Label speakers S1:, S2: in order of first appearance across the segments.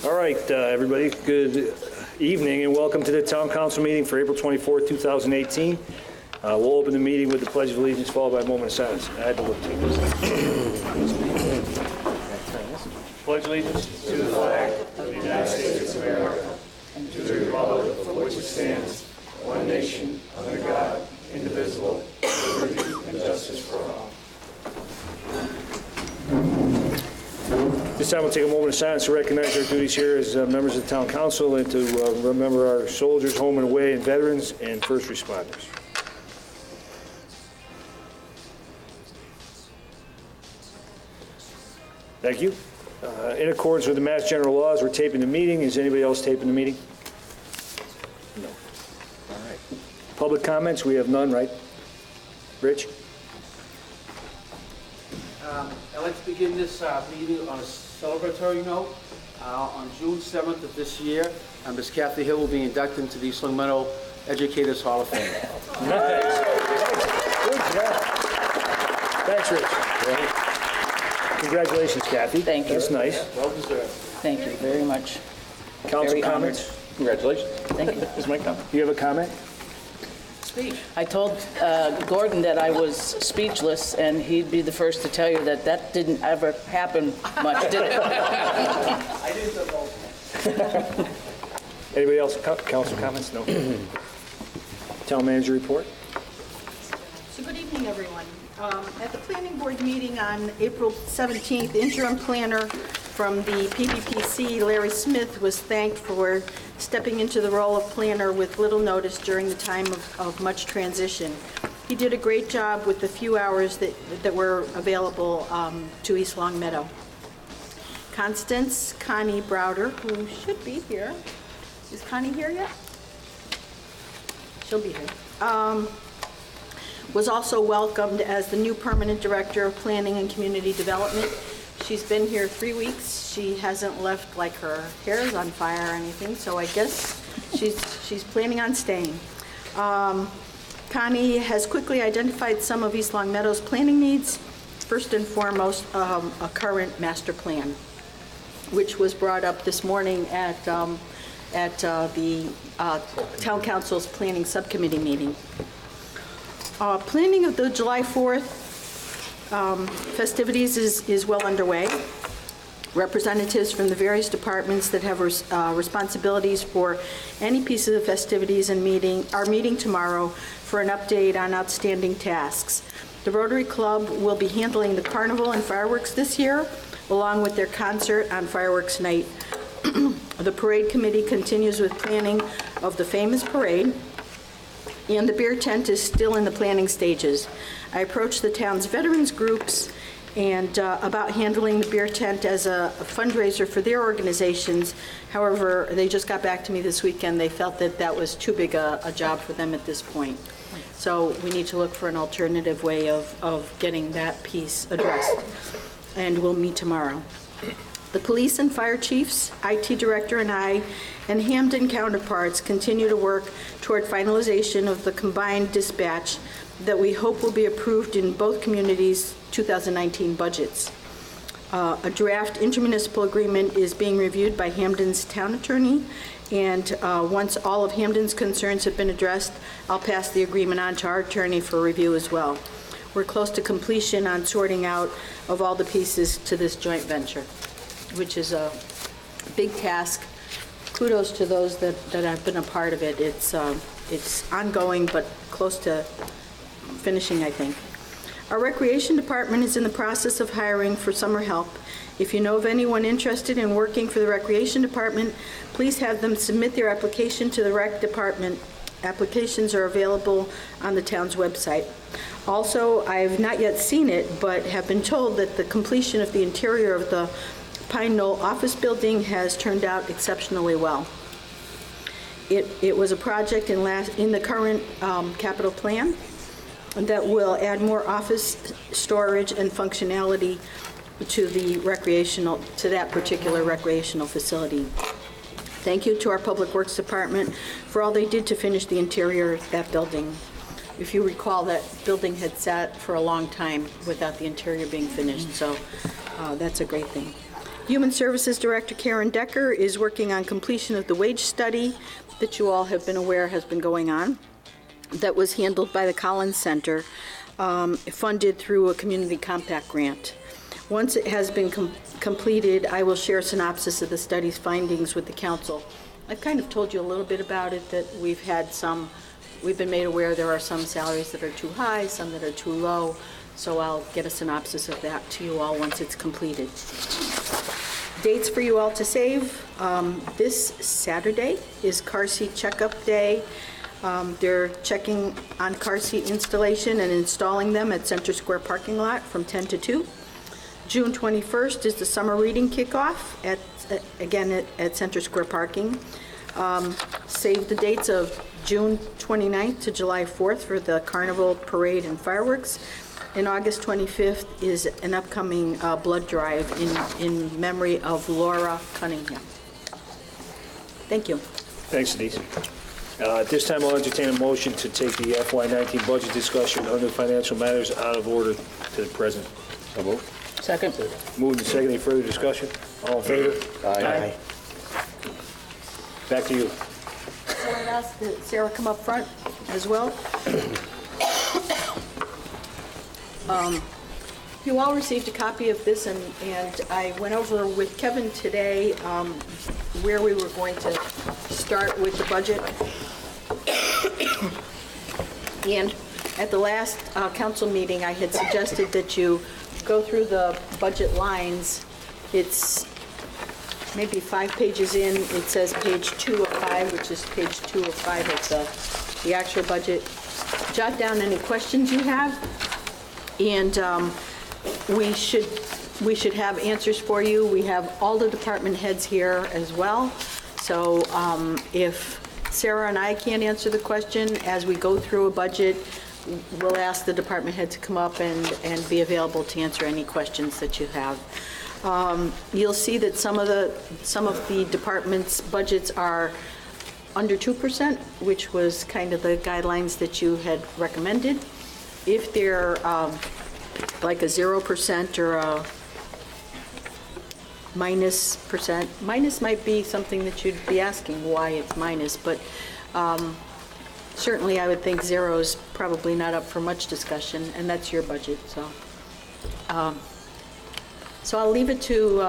S1: All right, everybody, good evening and welcome to the Town Council meeting for April 24, 2018. We'll open the meeting with the Pledge of Allegiance followed by a moment of silence. I had to look through this. Pledge allegiance to the flag of the United States of America and to the republic for which it stands, one nation, under God, indivisible, with liberty and justice for all. This time we'll take a moment of silence to recognize our duties here as members of the Town Council and to remember our soldiers home and away and veterans and first responders. Thank you. In accordance with the Mass General laws, we're taping the meeting. Is anybody else taping the meeting? No. All right. Public comments, we have none, right? Rich?
S2: I'd like to begin this meeting on a celebratory note. On June 7th of this year, Ms. Kathy Hill will be inducted into the East Long Meadow Educators Hall of Fame.
S1: Nice. Good job. Thanks, Rich. Congratulations, Kathy.
S3: Thank you.
S1: That's nice.
S2: Well deserved.
S3: Thank you very much.
S1: Council
S3: Very
S1: comments?
S4: Congratulations.
S3: Thank you.
S4: This is my comment.
S1: You have a comment?
S3: I told Gordon that I was speechless, and he'd be the first to tell you that that didn't ever happen much, did it?
S2: I didn't know.
S1: Anybody else? Council comments? No. Town manager report?
S5: So good evening, everyone. At the planning board meeting on April 17th, interim planner from the PVPC, Larry Smith, was thanked for stepping into the role of planner with little notice during the time of much transition. He did a great job with the few hours that were available to East Long Meadow. Constance Connie Browder, who should be here. Is Connie here yet? She'll be here. Was also welcomed as the new permanent director of planning and community development. She's been here 3 weeks. She hasn't left like her hair is on fire or anything, so I guess she's planning on staying. Connie has quickly identified some of East Long Meadow's planning needs. First and foremost, a current master plan, which was brought up this morning at the Town Council's planning subcommittee meeting. Planning of the July 4th festivities is well underway. Representatives from the various departments that have responsibilities for any piece of the festivities are meeting tomorrow for an update on outstanding tasks. The Rotary Club will be handling the carnival and fireworks this year, along with their concert on fireworks night. The parade committee continues with planning of the famous parade, and the beer tent is still in the planning stages. I approached the town's veterans groups and about handling the beer tent as a fundraiser for their organizations. However, they just got back to me this weekend. They felt that that was too big a job for them at this point. So we need to look for an alternative way of getting that piece addressed. And we'll meet tomorrow. The police and fire chiefs, IT director, and I, and Hampden counterparts continue to work toward finalization of the combined dispatch that we hope will be approved in both communities' 2019 budgets. A draft intermunicipal agreement is being reviewed by Hampden's town attorney, and once all of Hampden's concerns have been addressed, I'll pass the agreement on to our attorney for review as well. We're close to completion on sorting out of all the pieces to this joint venture, which is a big task. Kudos to those that have been a part of it. It's ongoing, but close to finishing, I think. Our recreation department is in the process of hiring for summer help. If you know of anyone interested in working for the recreation department, please have them submit their application to the rec department. Applications are available on the town's website. Also, I have not yet seen it, but have been told that the completion of the interior of the Pine Knoll office building has turned out exceptionally well. It was a project in the current capital plan that will add more office storage and functionality to that particular recreational facility. Thank you to our Public Works Department for all they did to finish the interior of that building. If you recall, that building had sat for a long time without the interior being finished, so that's a great thing. Human Services Director Karen Decker is working on completion of the wage study that you all have been aware has been going on, that was handled by the Collins Center, funded through a community compact grant. Once it has been completed, I will share a synopsis of the study's findings with the council. I've kind of told you a little bit about it, that we've been made aware there are some salaries that are too high, some that are too low, so I'll get a synopsis of that to you all once it's completed. Dates for you all to save. This Saturday is car seat checkup day. They're checking on car seat installation and installing them at Center Square parking lot from 10 to 2. June 21st is the summer reading kickoff again at Center Square parking. Save the dates of June 29th to July 4th for the carnival parade and fireworks. And August 25th is an upcoming blood drive in memory of Laura Cunningham. Thank you.
S1: Thanks, Denise. At this time, I'll entertain a motion to take the FY19 budget discussion under financial matters out of order to the present. So moved.
S3: Second.
S1: Moved and seconded. Any further discussion? All in favor?
S3: Aye.
S1: Back to you.
S5: So I'd ask that Sarah come up front as well. You all received a copy of this, and I went over with Kevin today where we were going to start with the budget. And at the last council meeting, I had suggested that you go through the budget lines. It's maybe 5 pages in. It says page 2 of 5, which is page 2 of 5 of the actual budget. Jot down any questions you have, and we should have answers for you. We have all the department heads here as well. So if Sarah and I can't answer the question as we go through a budget, we'll ask the department head to come up and be available to answer any questions that you have. You'll see that some of the departments' budgets are under 2%, which was kind of the guidelines that you had recommended. If they're like a 0% or a -%, minus might be something that you'd be asking why it's minus, but certainly I would think 0 is probably not up for much discussion, and that's your budget, so. So I'll leave it to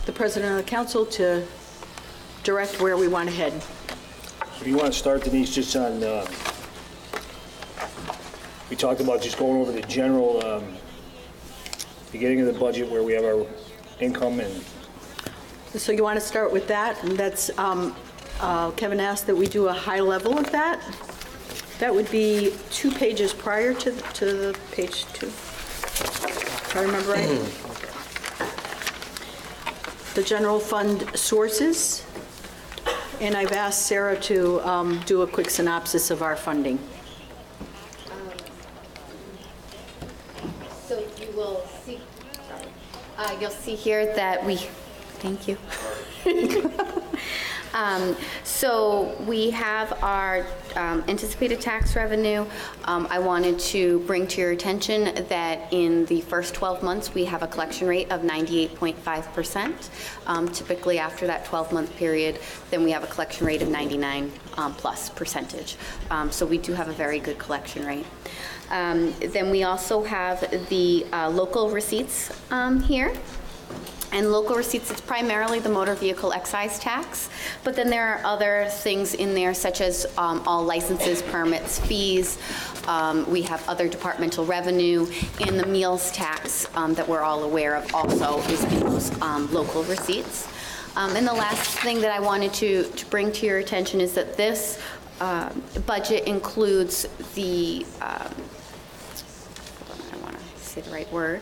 S5: the president of the council to direct where we want to head.
S1: So you want to start, Denise, just on, we talked about just going over the general beginning of the budget where we have our income and...
S5: So you want to start with that, and that's, Kevin asked that we do a high level of that. That would be 2 pages prior to the page 2, if I remember right. The general fund sources, and I've asked Sarah to do a quick synopsis of our funding.
S4: So you will see, you'll see here that thank you. So we have our anticipated tax revenue. I wanted to bring to your attention that in the first 12 months, we have a collection rate of 98.5%. Typically after that 12-month period, then we have a collection rate of 99+%. So we do have a very good collection rate. Then we also have the local receipts here. And local receipts, it's primarily the motor vehicle excise tax, but then there are other things in there such as all licenses, permits, fees. We have other departmental revenue, and the meals tax that we're all aware of also is in those local receipts. And the last thing that I wanted to bring to your attention is that this budget includes the, I want to say the right word.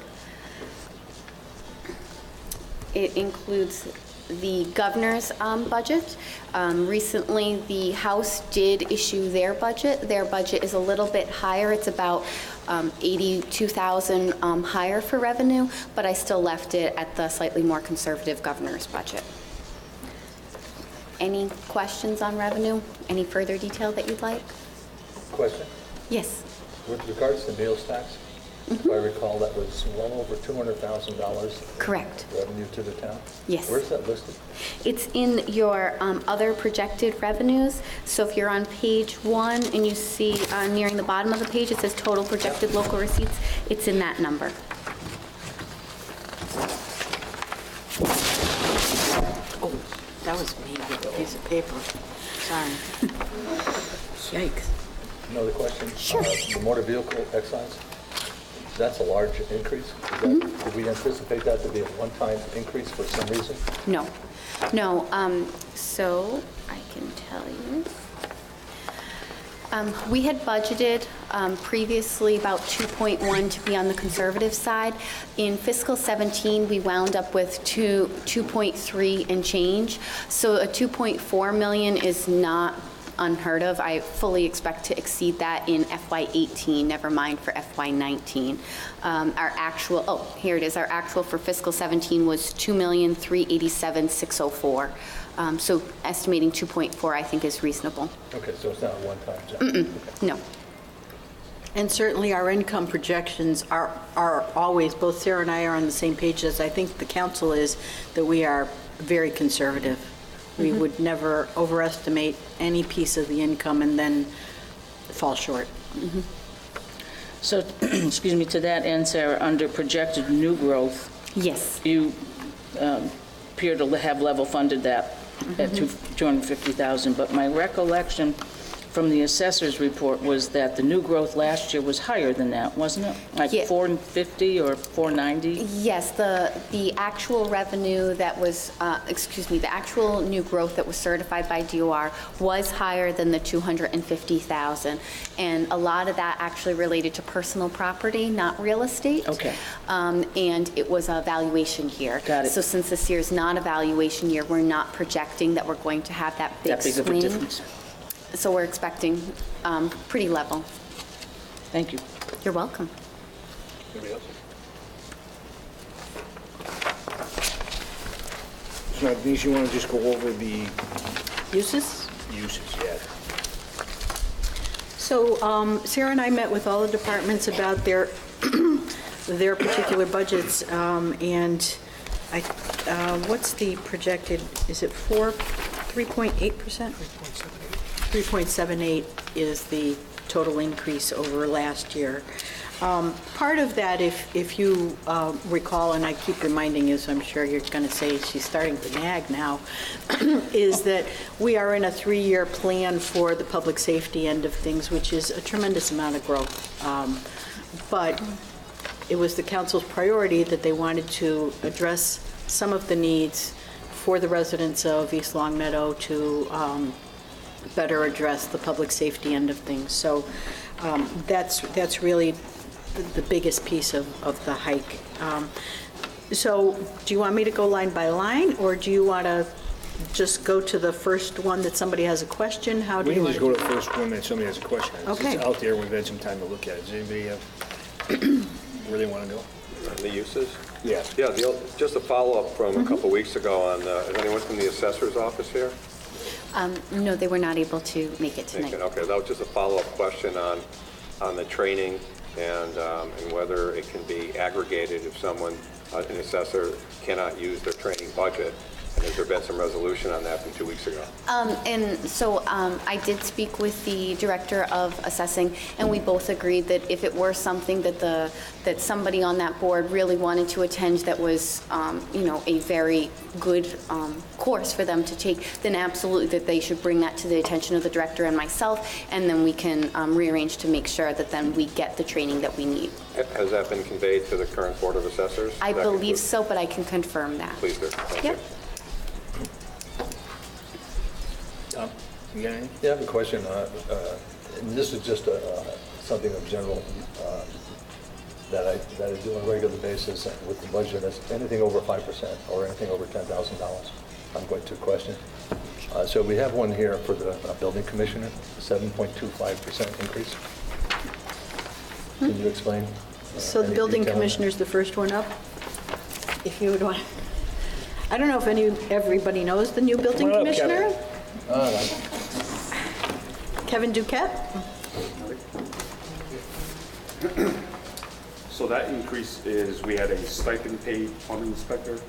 S4: It includes the governor's budget. Recently, the House did issue their budget. Their budget is a little bit higher. It's about $82,000 higher for revenue, but I still left it at the slightly more conservative governor's budget. Any questions on revenue? Any further detail that you'd like?
S6: Question.
S4: Yes.
S6: With regards to meals tax, If I recall, that was well over $200,000
S4: Correct.
S6: revenue to the town?
S4: Yes.
S6: Where's that listed?
S4: It's in your other projected revenues. So if you're on page 1 and you see nearing the bottom of the page, it says total projected local receipts, it's in that number.
S5: Oh, that was me with a piece of paper. Sorry. Yikes.
S6: Another question?
S4: Sure.
S6: The motor vehicle excise, that's a large increase. Do we anticipate that to be a one-time increase for some reason?
S4: No, no. So I can tell you. We had budgeted previously about 2.1 to be on the conservative side. In fiscal 17, we wound up with 2.3 and change. So a 2.4 million is not unheard of. I fully expect to exceed that in FY18, never mind for FY19. Our actual, oh, here it is, our actual for fiscal 17 was 2,387,604. So estimating 2.4 I think is reasonable.
S6: Okay, so it's not a one-time jump?
S4: No.
S5: And certainly our income projections are always, both Sarah and I are on the same page as I think the council is, that we are very conservative. We would never overestimate any piece of the income and then fall short.
S3: So, excuse me, to that end, Sarah, under projected new growth,
S4: Yes.
S3: you appear to have level funded that at $250,000, but my recollection from the assessor's report was that the new growth last year was higher than that, wasn't it? Like
S4: Yeah.
S3: 450 or 490?
S4: Yes, the actual revenue that was, the actual new growth that was certified by DOR was higher than the 250,000. And a lot of that actually related to personal property, not real estate.
S3: Okay.
S4: And it was a valuation year.
S3: Got it.
S4: So since this year is not a valuation year, we're not projecting that we're going to have that big
S3: That big of a
S4: swing.
S3: difference.
S4: So we're expecting pretty level.
S3: Thank you.
S4: You're welcome.
S6: Anybody else?
S1: So now, Denise, you want to just go over the
S5: Uses?
S1: uses? Yeah.
S5: So Sarah and I met with all the departments about their particular budgets, and what's the projected, is it 3.8%? 3.78 is the total increase over last year. Part of that, if you recall, and I keep reminding you, so I'm sure you're going to say she's starting to nag now, is that we are in a 3-year plan for the public safety end of things, which is a tremendous amount of growth. But it was the council's priority that they wanted to address some of the needs for the residents of East Long Meadow to better address the public safety end of things. So that's really the biggest piece of the hike. So do you want me to go line by line, or do you want to just go to the first one that somebody has a question? How do
S1: We
S5: you
S1: can
S5: want
S1: just go to the first one that somebody has a question.
S5: Okay.
S1: It's out there, we've had some time to look at it. Does anybody have, where they want to go?
S7: On the uses?
S1: Yeah.
S7: Yeah, just a follow-up from a couple weeks ago on, is anyone from the assessor's office here?
S4: No, they were not able to make it tonight.
S7: Okay, that was just a follow-up question on the training and whether it can be aggregated if someone, an assessor, cannot use their training budget. And has there been some resolution on that from 2 weeks ago?
S4: And so I did speak with the director of assessing, and we both agreed that if it were something that somebody on that board really wanted to attend that was, a very good course for them to take, then absolutely that they should bring that to the attention of the director and myself, and then we can rearrange to make sure that then we get the training that we need.
S7: Has that been conveyed to the current Board of Assessors?
S4: I
S7: That
S4: believe
S7: concludes-
S4: so, but I can confirm that.
S7: Please do. Thank
S4: Yep.
S7: you.
S1: Tom, you got anything?
S6: Yeah, I have a question. And this is just something of general that I do on a regular basis with the budget. That's anything over 5% or anything over $10,000. I'm going to question. So we have one here for the building commissioner, 7.25% increase. Can you explain?
S5: So the
S6: any
S5: building
S6: detail on that?
S5: commissioner's the first one up? If you would want, I don't know if everybody knows the new building
S1: Come on up,
S5: commissioner?
S1: Kevin.
S5: Kevin Duquette?
S8: So that increase is, we had a stipend paid plumbing inspector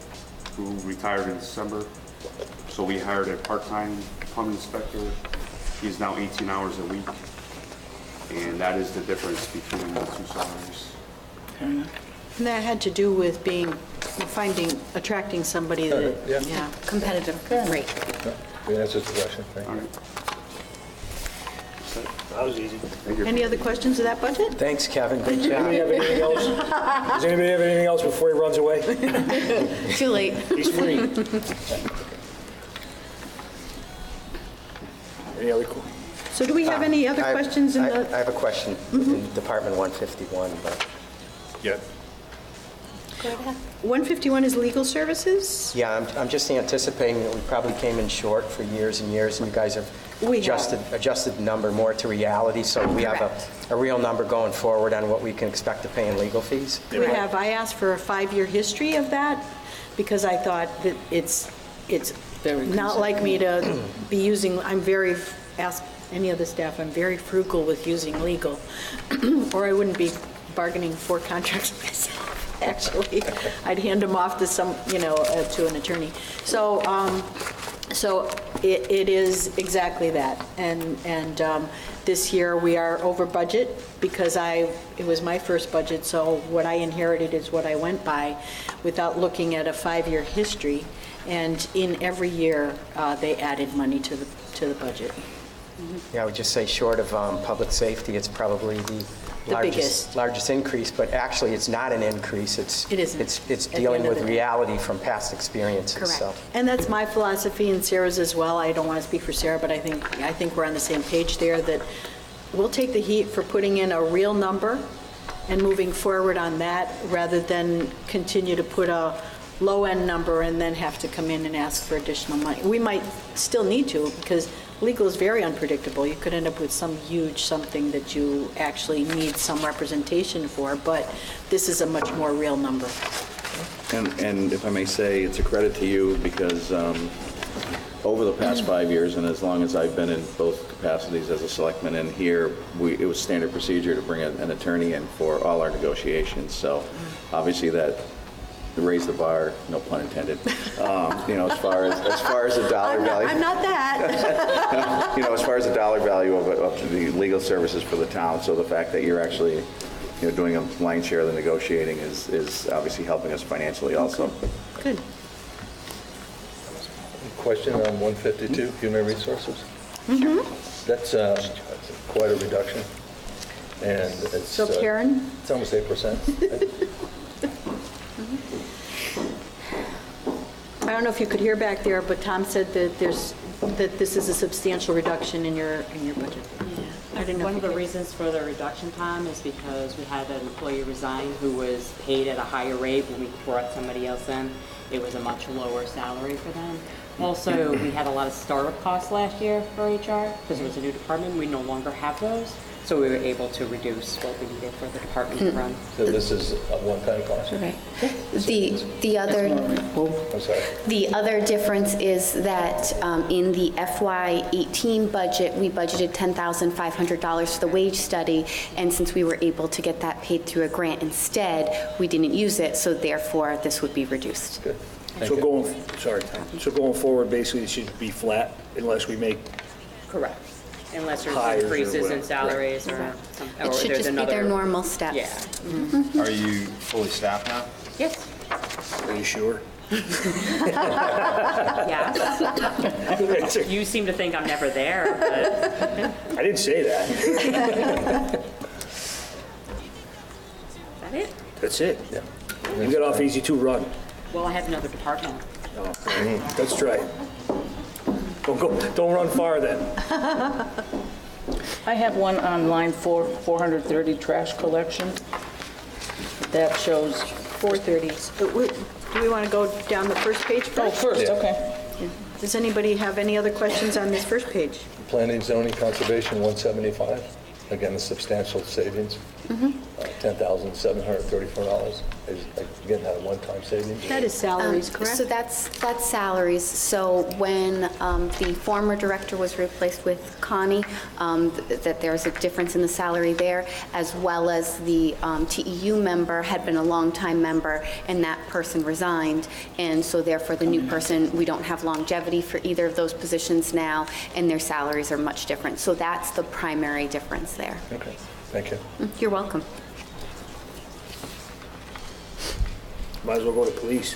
S8: who retired in December. So we hired a part-time plumbing inspector. He's now 18 hours a week. And that is the difference between the two salaries.
S5: And that had to do with attracting somebody that,
S6: Yeah.
S5: yeah.
S4: Competitive rate.
S6: That answers the question. Thank
S8: All
S6: you.
S8: right.
S1: That was easy.
S5: Any other questions of that budget?
S9: Thanks, Kevin. Good
S1: Anybody
S9: job.
S1: have anything else? Does anybody have anything else before he runs away?
S4: Too late.
S1: He's free. Any other?
S5: So do we have any other questions in
S9: I
S5: the,
S9: have a question in Department 151, but,
S1: Yeah.
S5: 151 is legal services?
S9: yeah, I'm just anticipating that we probably came in short for years and years, and you guys have
S5: We have.
S9: adjusted the number more to reality, so we have
S4: Correct.
S9: a real number going forward on what we can expect to pay in legal fees.
S5: We have. I asked for a 5-year history of that because I thought that it's
S3: Very
S5: not like me to be using, ask any of the staff, I'm very frugal with using legal, or I wouldn't be bargaining for contracts myself, actually. I'd hand them off to to an attorney. So it is exactly that. And this year, we are over budget because it was my first budget, so what I inherited is what I went by without looking at a 5-year history. And in every year, they added money to the budget.
S9: Yeah, I would just say short of public safety, it's probably the
S5: biggest.
S9: largest increase, but actually, it's not an increase.
S5: It isn't.
S9: It's
S5: At the
S9: dealing
S5: end of
S9: with
S5: the day.
S9: reality from past experiences,
S4: Correct.
S9: so.
S5: And that's my philosophy and Sarah's as well. I don't want to speak for Sarah, but I think we're on the same page there, that we'll take the heat for putting in a real number and moving forward on that, rather than continue to put a low-end number and then have to come in and ask for additional money. We might still need to, because legal is very unpredictable. You could end up with some huge something that you actually need some representation for, but this is a much more real number.
S10: And if I may say, it's a credit to you because over the past 5 years, and as long as I've been in both capacities as a selectman and here, it was standard procedure to bring an attorney in for all our negotiations. So obviously that raised the bar, no pun intended, as far as the dollar value.
S5: I'm not that.
S10: As far as the dollar value of the legal services for the town. So the fact that you're actually doing a lion's share of the negotiating is obviously helping us financially also.
S5: Good.
S6: Question on 152, human resources? That's quite a reduction. And it's...
S5: So Karen?
S6: It's almost 8%.
S5: I don't know if you could hear back there, but Tom said that this is a substantial reduction in your budget. I didn't know
S11: One
S5: if
S11: of
S5: you
S11: the
S5: could-
S11: reasons for the reduction, Tom, is because we had an employee resign who was paid at a higher rate when we brought somebody else in. It was a much lower salary for them. Also, we had a lot of startup costs last year for HR because it was a new department. We no longer have those. So we were able to reduce what we needed for the department to run.
S6: So this is a one-time cost?
S4: Right. The other,
S6: I'm sorry.
S4: the other difference is that in the FY18 budget, we budgeted $10,500 for the wage study, and since we were able to get that paid through a grant instead, we didn't use it, so therefore this would be reduced.
S6: Good.
S1: So going forward, basically, it should be flat unless we make,
S11: Correct. Unless there's
S1: Hires or
S11: increases in
S1: whatever.
S11: salaries or something.
S4: It should just be their normal steps.
S11: Yeah.
S12: Are you fully staffed now?
S11: Yes.
S1: are you sure?
S11: Yes. You seem to think I'm never there, but
S1: I didn't say that.
S11: is that it?
S1: That's it. Yeah. You got off easy too, run.
S11: Well, I have another department.
S1: Let's try it. Don't run far then.
S3: I have one on line 430, trash collection. That shows,
S5: 430. Do we want to go down the first page first?
S3: first, okay.
S5: Does anybody have any other questions on this first page?
S6: Planning, zoning, conservation, 175. Again, a substantial savings. $10,734. again, that a one-time savings?
S5: That is salaries, correct?
S4: So that's salaries. So when the former director was replaced with Connie, that there's a difference in the salary there, as well as the TEU member had been a longtime member, and that person resigned. And so therefore, the new person, we don't have longevity for either of those positions now, and their salaries are much different. So that's the primary difference there.
S6: Okay, thank you.
S4: You're welcome.
S1: Might as well go to police.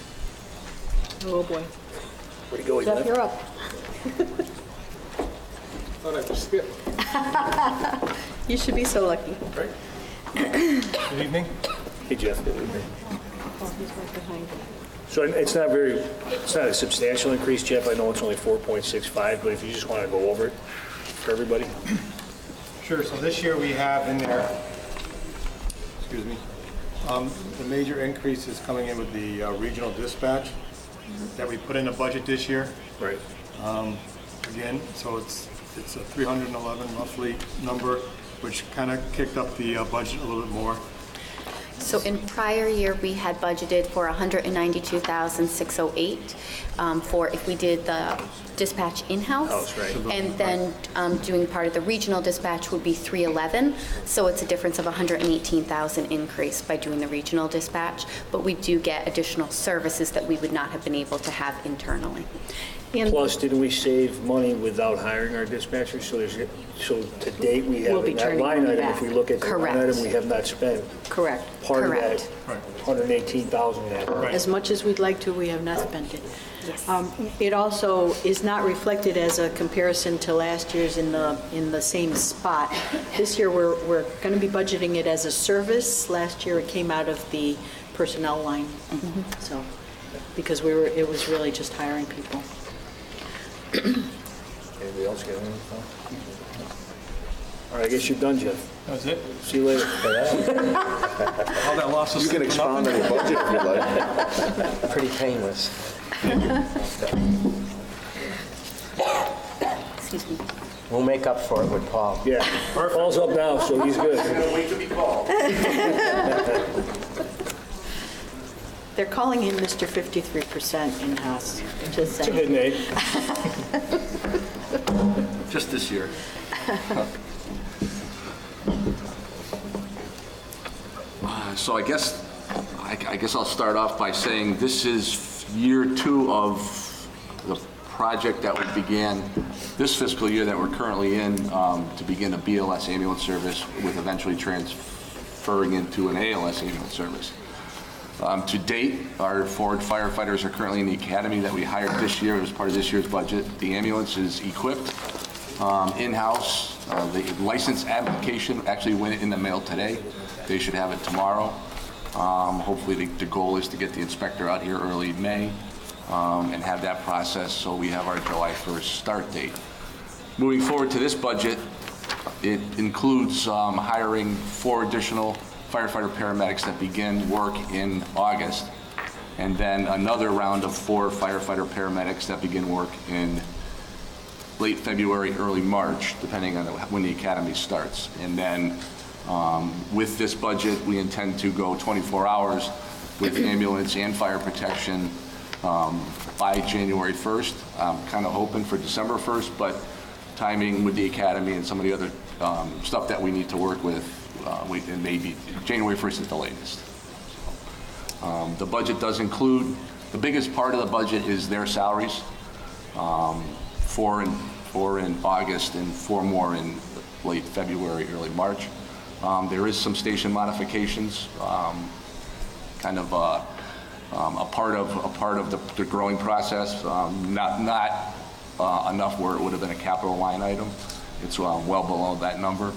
S5: Oh, boy.
S1: Where'd he go? He
S5: Jeff,
S1: left?
S5: you're up.
S13: Thought I was skipped.
S5: You should be so lucky.
S13: Good evening.
S1: Hey, Jeff.
S5: Oh, he's right behind you.
S1: So it's not a substantial increase, Jeff. I know it's only 4.65, but if you just want to go over it for everybody.
S13: Sure, so this year we have in there, excuse me, the major increase is coming in with the regional dispatch that we put in the budget this year.
S1: Right.
S13: Again, so it's a 311 roughly number, which kind of kicked up the budget a little bit more.
S4: So in prior year, we had budgeted for $192,608 for if we did the dispatch in-house.
S1: House, right.
S4: And then doing part of the regional dispatch would be 311. So it's a difference of 118,000 increase by doing the regional dispatch. But we do get additional services that we would not have been able to have internally. And
S1: Plus, didn't we save money without hiring our dispatchers? So to date, we have
S5: We'll be
S1: in that
S5: turning
S1: line
S5: money
S1: item, if
S5: back.
S1: we look at the line
S4: Correct.
S1: item, we have not spent
S5: Correct.
S1: part of that
S4: Correct.
S1: 118,000 that.
S5: As much as we'd like to, we have not spent it.
S4: Yes.
S5: It also is not reflected as a comparison to last year's in the same spot. This year, we're going to be budgeting it as a service. Last year, it came out of the personnel line. So, because it was really just hiring people.
S1: Anybody else got anything? All right, I guess you're done, Jeff.
S13: That was it?
S1: See you later.
S13: All that loss of
S10: You can expound on your budget if you'd like.
S9: Pretty painless.
S4: Excuse me.
S9: We'll make up for it with Paul.
S1: Yeah, Paul's up now, so he's good.
S8: Wait to be called.
S5: They're calling him Mr. 53% in-house, just
S1: It's a
S5: saying.
S1: good name.
S12: Just this year.
S14: So I guess I'll start off by saying this is year 2 of the project that we began this fiscal year that we're currently in to begin a BLS ambulance service with eventually transferring into an ALS ambulance service. To date, our forward firefighters are currently in the academy that we hired this year as part of this year's budget. The ambulance is equipped in-house. The license application actually went in the mail today. They should have it tomorrow. Hopefully the goal is to get the inspector out here early May and have that process so we have our July 1st start date. Moving forward to this budget, it includes hiring 4 additional firefighter paramedics that begin work in August, and then another round of 4 firefighter paramedics that begin work in late February, early March, depending on when the academy starts. And then with this budget, we intend to go 24 hours with ambulance and fire protection by January 1st. I'm kind of hoping for December 1st, but timing with the academy and some of the other stuff that we need to work with, it may be January 1st at the latest. The budget does include, the biggest part of the budget is their salaries, 4 in August and 4 more in late February, early March. There is some station modifications, kind of a part of the growing process, not enough where it would have been a capital line item. It's well below that number.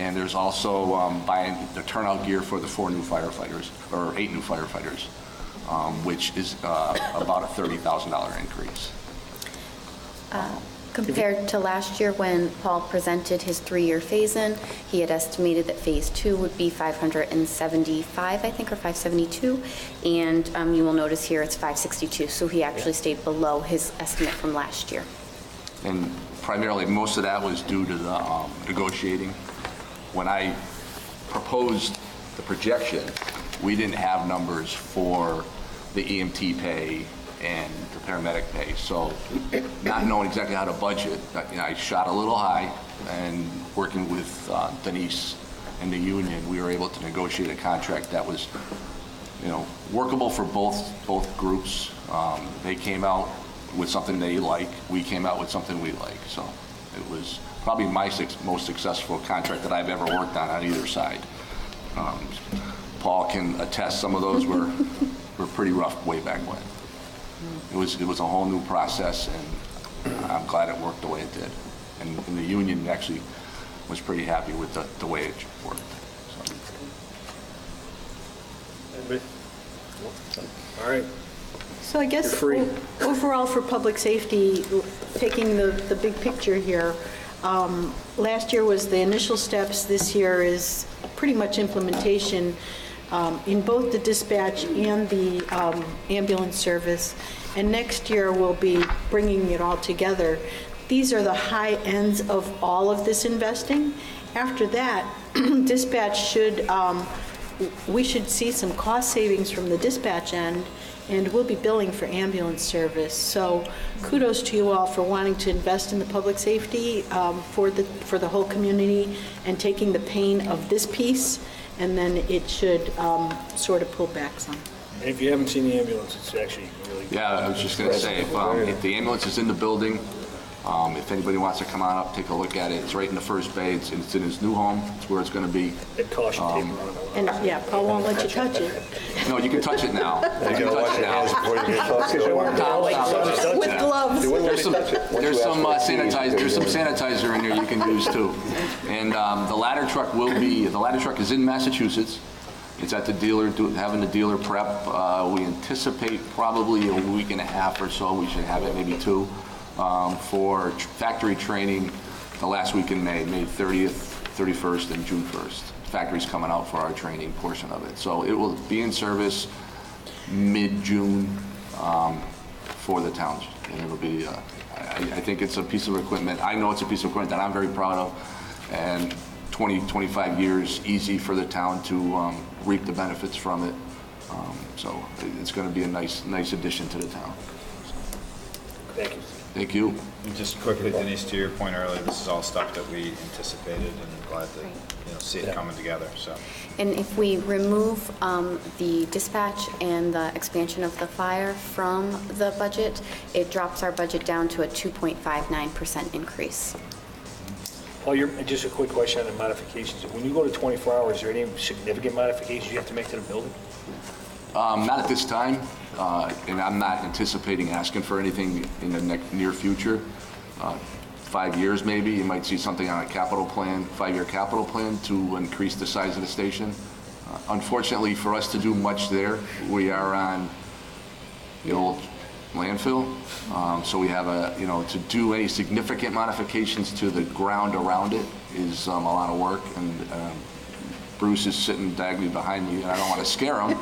S14: And there's also buying the turnout gear for the 4 new firefighters, or 8 new firefighters, which is about a $30,000 increase.
S4: Compared to last year when Paul presented his 3-year phase-in, he had estimated that phase 2 would be 575, I think, or 572, and you will notice here it's 562, so he actually stayed below his estimate from last year.
S14: And primarily, most of that was due to the negotiating. When I proposed the projection, we didn't have numbers for the EMT pay and the paramedic pay. So not knowing exactly how to budget, I shot a little high, and working with Denise and the union, we were able to negotiate a contract that was, workable for both groups. They came out with something they like. We came out with something we like. So it was probably my most successful contract that I've ever worked on either side. Paul can attest, some of those were pretty rough way back when. It was a whole new process, and I'm glad it worked the way it did. And the union actually was pretty happy with the way it worked.
S1: Anybody? All right.
S5: So I guess
S1: You're free.
S5: overall for public safety, taking the big picture here, last year was the initial steps. This year is pretty much implementation in both the dispatch and the ambulance service. And next year we'll be bringing it all together. These are the high ends of all of this investing. After that, dispatch we should see some cost savings from the dispatch end, and we'll be billing for ambulance service. So kudos to you all for wanting to invest in the public safety for the whole community and taking the pain of this piece, and then it should sort of pull back some.
S1: And if you haven't seen the ambulance, it's actually really...
S14: Yeah, I was just going to say, if the ambulance is in the building, if anybody wants to come on up, take a look at it. It's right in the first bay. It's in his new home. It's where it's going to be.
S1: It caution tape around it.
S5: And yeah, Paul won't let you touch it.
S14: No, you can touch it now. You can touch it now.
S5: With gloves.
S14: There's some sanitizer in there you can use too. And the ladder truck is in Massachusetts. It's at the dealer, having the dealer prep. We anticipate probably a week and a half or so. We should have it, maybe 2, for factory training the last week in May 30th, 31st, and June 1st. Factory's coming out for our training portion of it. So it will be in service mid-June for the towns. And it'll be, I think it's a piece of equipment. I know it's a piece of equipment that I'm very proud of. And 20, 25 years easy for the town to reap the benefits from it. So it's going to be a nice addition to the town.
S1: Thank you.
S14: Thank you.
S12: And just quickly, Denise, to your point earlier, this is all stuff that we anticipated, and I'm glad to see it coming together. So.
S4: And if we remove the dispatch and the expansion of the fire from the budget, it drops our budget down to a 2.59% increase.
S1: Paul, just a quick question on the modifications. When you go to 24 hours, is there any significant modifications you have to make to the building?
S14: Not at this time, and I'm not anticipating asking for anything in the near future. 5 years maybe, you might see something on a capital plan, 5-year capital plan to increase the size of the station. Unfortunately for us to do much there, we are on the old landfill, so we have to do any significant modifications to the ground around it is a lot of work, and Bruce is sitting diagonally behind me, and I don't want to scare him,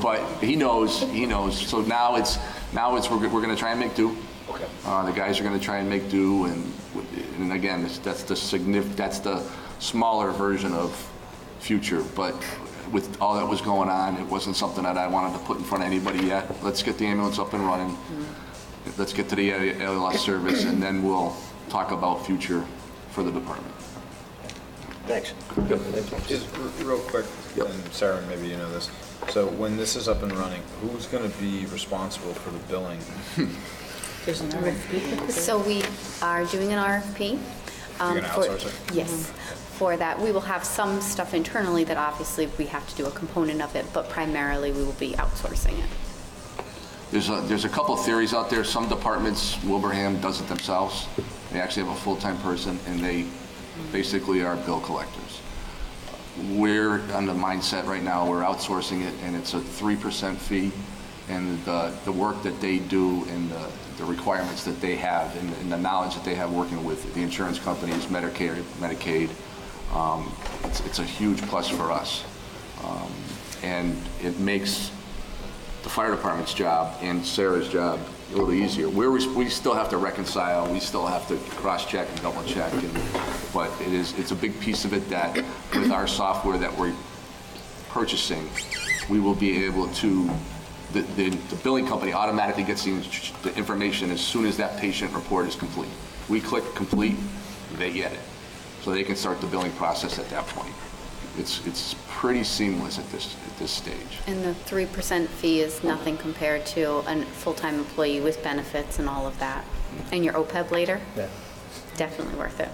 S14: but he knows. So now we're going to try and make do.
S1: Okay.
S14: The guys are going to try and make do, and again, that's the smaller version of future. But with all that was going on, it wasn't something that I wanted to put in front of anybody yet. Let's get the ambulance up and running. Let's get to the ALS service, and then we'll talk about future for the department.
S1: Thanks.
S12: Just real quick, and Sarah, maybe you know this. So when this is up and running, who's going to be responsible for the billing?
S3: There's an RFP.
S4: So we are doing an RFP.
S12: You're going to outsource it?
S4: Yes. For that, we will have some stuff internally that obviously we have to do a component of it, but primarily we will be outsourcing it.
S14: There's a couple of theories out there. Some departments, Wilbraham does it themselves. They actually have a full-time person, and they basically are bill collectors. We're on the mindset right now, we're outsourcing it, and it's a 3% fee, and the work that they do and the requirements that they have and the knowledge that they have working with the insurance companies, Medicare, Medicaid, it's a huge plus for us. And it makes the fire department's job and Sarah's job a little easier. We still have to reconcile, we still have to cross-check and double-check, but it's a big piece of it that with our software that we're purchasing, we will be able to, the billing company automatically gets the information as soon as that patient report is complete. We click complete, they get it. So they can start the billing process at that point. It's pretty seamless at this stage.
S4: And the 3% fee is nothing compared to a full-time employee with benefits and all of that. And your OPEB later?
S6: Yeah.
S4: Definitely worth it.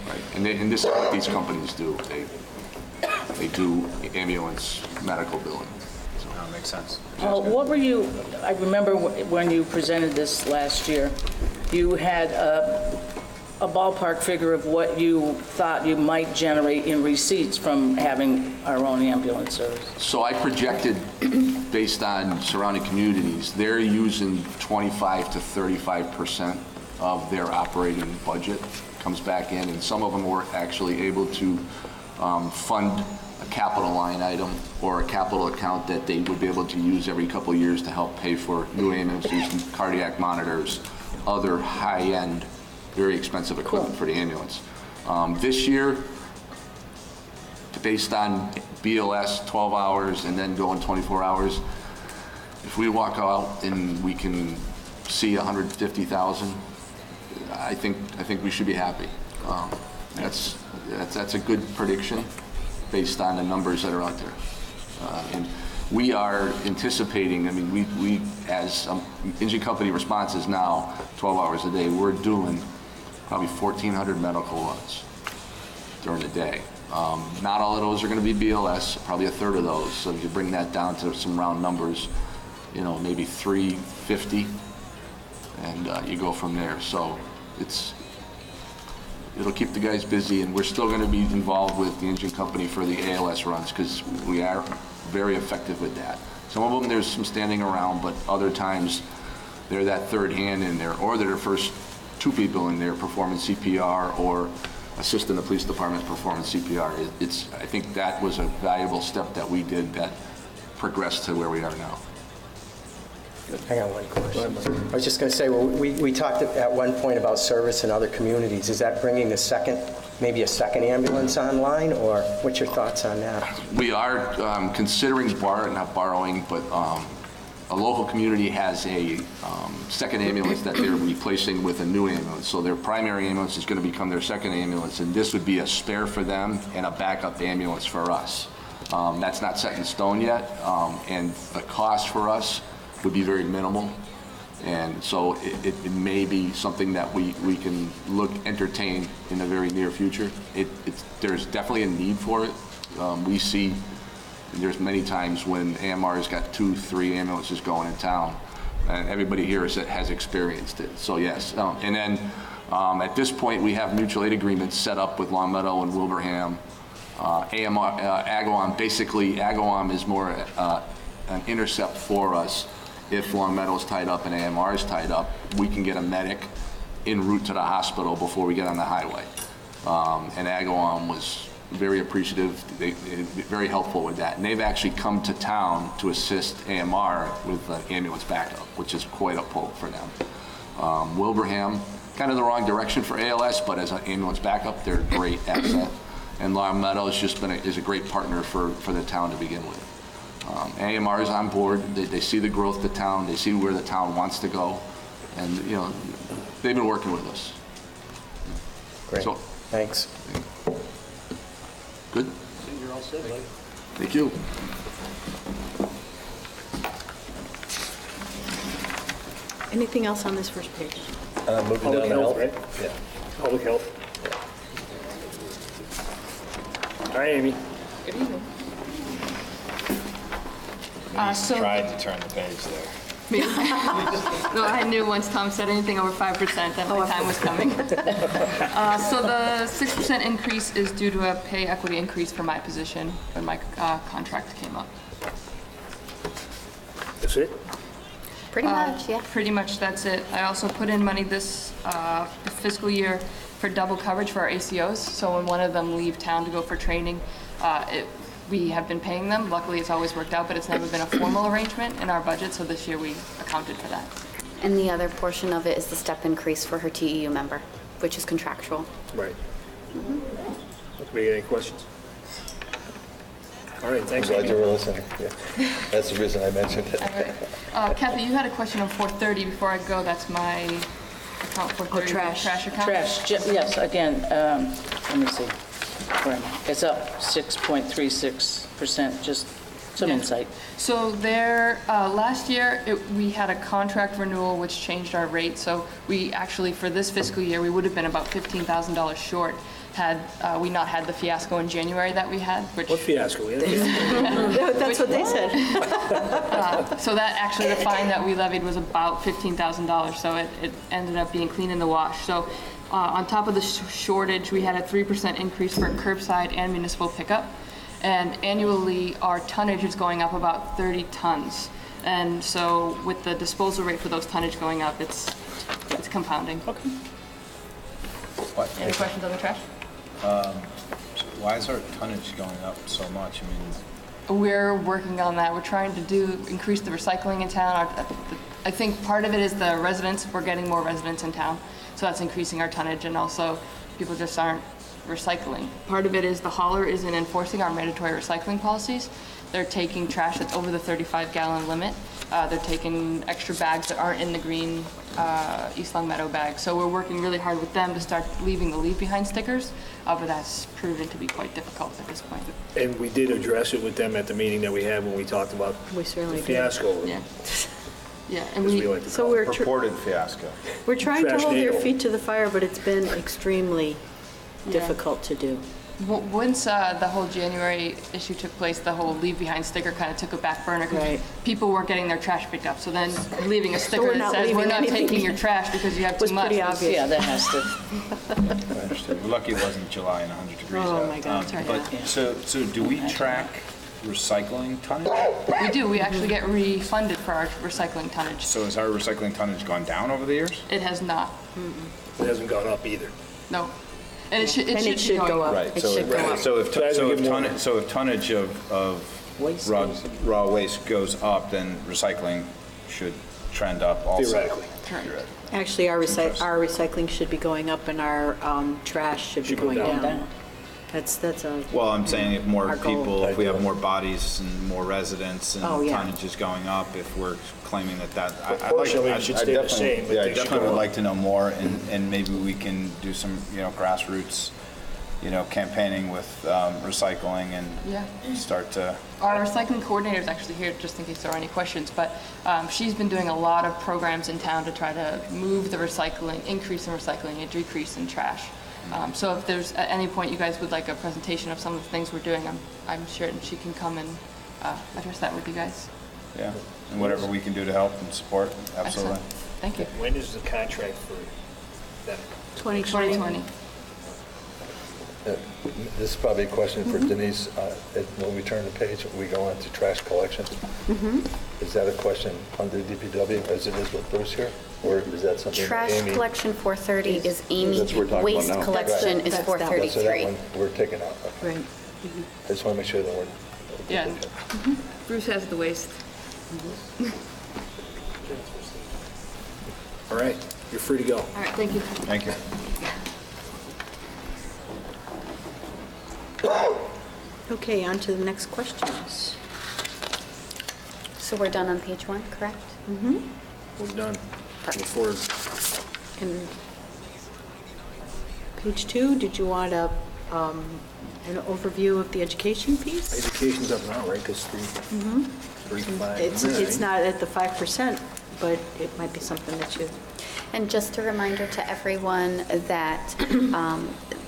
S14: Right. And this is what these companies do. They do ambulance medical billing.
S12: So that makes sense.
S3: Well, what were you, I remember when you presented this last year, you had a ballpark figure of what you thought you might generate in receipts from having our own ambulance service.
S14: So I projected, based on surrounding communities, they're using 25 to 35% of their operating budget comes back in, and some of them were actually able to fund a capital line item or a capital account that they would be able to use every couple of years to help pay for new ambulances, cardiac monitors, other high-end, very expensive equipment for the ambulance. This year, based on BLS 12 hours and then going 24 hours, if we walk out and we can see 150,000, I think we should be happy. That's a good prediction based on the numbers that are out there. And we are anticipating, I mean, we as engine company responses now, 12 hours a day, we're doing probably 1,400 medical runs during the day. Not all of those are going to be BLS, probably a third of those. So if you bring that down to some round numbers, you know, maybe 350, and you go from there. So it'll keep the guys busy, and we're still going to be involved with the engine company for the ALS runs because we are very effective with that. Some of them there's some standing around, but other times they're that third hand in there, or they're the first two people in there performing CPR or assisting the police department performing CPR. I think that was a valuable step that we did that progressed to where we are now.
S9: I got one question. I was just going to say, well, we talked at one point about service in other communities. Is that bringing maybe a second ambulance online, or what's your thoughts on that?
S14: We are considering not borrowing, but a local community has a second ambulance that they're replacing with a new ambulance. So their primary ambulance is going to become their second ambulance, and this would be a spare for them and a backup ambulance for us. That's not set in stone yet, and the cost for us would be very minimal. And so it may be something that we can entertain in the very near future. There's definitely a need for it. We see there's many times when AMR's got 2-3 ambulances going in town, and everybody here has experienced it. So yes, and then at this point we have mutual aid agreements set up with Longmeadow and Wilbraham. Agawam, basically Agawam is more an intercept for us. If Longmeadow is tied up and AMR is tied up, we can get a medic en route to the hospital before we get on the highway. And Agawam was very appreciative, very helpful with that. And they've actually come to town to assist AMR with the ambulance backup, which is quite a pull for them. Wilbraham, kind of the wrong direction for ALS, but as an ambulance backup, they're a great asset. And Longmeadow is a great partner for the town to begin with. AMR is on board. They see the growth of the town. They see where the town wants to go, and you know they've been working with us.
S9: Great.
S14: So,
S9: thanks.
S14: Good.
S1: You're all set, buddy.
S14: Thank you.
S5: Anything else on this first page?
S6: Moving
S1: Public
S6: down to
S1: health,
S6: health.
S1: right?
S6: Yeah.
S1: Public health. Hi, Amy.
S15: Good evening.
S12: Tried to turn the page there.
S15: No, I knew once Tom said anything over 5% that my time was coming. So the 6% increase is due to a pay equity increase for my position when my contract came up.
S1: That's it?
S4: Pretty much, yeah.
S15: Pretty much that's it. I also put in money this fiscal year for double coverage for our ACOs. So when one of them leave town to go for training, we have been paying them. Luckily, it's always worked out, but it's never been a formal arrangement in our budget, so this year we accounted for that.
S4: And the other portion of it is the step increase for her TEU member, which is contractual.
S1: Right. Anybody got any questions? All All right, thanks,
S6: I'm glad
S1: Amy.
S6: you were listening. Yeah. That's the reason I mentioned it.
S15: Kathy, you had a question on 430. Before I go, that's my account 430. Trash account?
S3: Trash, yes, again, let me see. Where am I? It's up 6.36%, just some insight.
S15: So there, last year, we had a contract renewal which changed our rate. So we actually, for this fiscal year, we would have been about $15,000 short had we not had the fiasco in January that we had. Which,
S1: What fiasco?
S5: That's what they said.
S15: so that actually, the fine that we levied was about $15,000. So it ended up being clean in the wash. So on top of the shortage, we had a 3% increase for curbside and municipal pickup. And annually, our tonnage is going up about 30 tons. And so with the disposal rate for those tonnage going up, it's compounding.
S1: Okay.
S15: Any questions on the trash?
S12: Why is our tonnage going up so much? I mean,
S15: We're working on that. We're trying to increase the recycling in town. I think part of it is the residents. We're getting more residents in town. So that's increasing our tonnage, and also people just aren't recycling. Part of it is the hauler isn't enforcing our mandatory recycling policies. They're taking trash that's over the 35-gallon limit. They're taking extra bags that aren't in the green East Long Meadow bag. So we're working really hard with them to start leaving the leave behind stickers, but that's proven to be quite difficult at this point.
S1: And we did address it with them at the meeting that we had when we talked about
S5: We certainly
S1: the
S5: did.
S1: fiasco.
S15: Yeah. Yeah, and
S1: As
S15: we
S1: we like to
S5: So
S1: call it.
S12: purported fiasco.
S5: We're trying to hold their
S1: Trashnado.
S5: feet to the fire, but it's been extremely difficult to do.
S15: Once the whole January issue took place, the whole leave behind sticker kind of took a back burner because
S5: Right.
S15: people weren't getting their trash picked up. So then leaving a
S5: So
S15: sticker
S5: we're
S15: that
S5: not
S15: says, we're
S5: leaving
S15: not
S5: anything."
S15: taking your trash because you have
S5: Was
S15: too much.
S5: pretty obvious.
S3: Yeah, that has to,
S12: I understand. We're lucky it wasn't July and 100 degrees out.
S5: Oh, my God.
S15: That's right,
S12: But,
S15: yeah.
S12: so do we track recycling tonnage?
S15: We do. We actually get refunded for our recycling tonnage.
S12: So has our recycling tonnage gone down over the years?
S15: It has not.
S1: It hasn't gone up either.
S15: No. And it should,
S5: And it should go up.
S12: Right.
S5: It
S12: So
S5: should go up.
S12: so if
S1: So as we get more-
S12: tonnage of
S3: Waste
S12: raw waste goes up, then recycling should trend up also.
S1: Theoretically.
S5: Actually, our recycling should be going up and our trash should be
S1: Should go
S5: going
S1: down.
S5: down. That's a,
S12: Well, I'm saying if more
S5: Our goal.
S12: people, if we have more bodies and more residents and
S5: Oh, yeah.
S12: tonnage is going up, if we're claiming that,
S1: Proportionally, it should stay the same, but
S12: Yeah, I
S1: they should
S12: definitely
S1: go
S12: would
S1: up.
S12: like to know more, and maybe we can do some, grassroots, campaigning with recycling and
S15: Yeah.
S12: start to,
S15: Our recycling coordinator is actually here, just in case there are any questions, but she's been doing a lot of programs in town to try to move the recycling, increase in recycling, and decrease in trash. So if there's, at any point, you guys would like a presentation of some of the things we're doing, I'm sure she can come and address that with you guys.
S12: yeah, and whatever we can do to help and support, absolutely.
S15: Excellent. Thank you.
S1: When is the contract for that?
S5: 2020.
S15: 2020.
S6: This is probably a question for Denise. When we turn the page, we go on to trash collection. Is that a question under DPW as it is with Bruce here? Or is that something that
S4: Trash
S6: Amy?
S4: collection 430 is Amy.
S10: That's what we're talking about
S4: Waste
S10: now.
S4: collection is
S5: That's that one.
S6: Yeah, so that
S4: 433.
S6: one, we're taking out.
S5: Right.
S6: I just want to make sure that we're.
S15: Yeah. Bruce has the waste.
S1: All right, you're free to go.
S15: All right, thank you.
S12: Thank you.
S5: Okay, on to the next questions.
S4: So we're done on page 1, correct?
S1: We're done. Move forward.
S5: And page 2, did you want an overview of the education piece?
S1: Education's up now, right? Because 3.5.
S5: It's not at the 5%, but it might be something that you,
S4: And just a reminder to everyone that,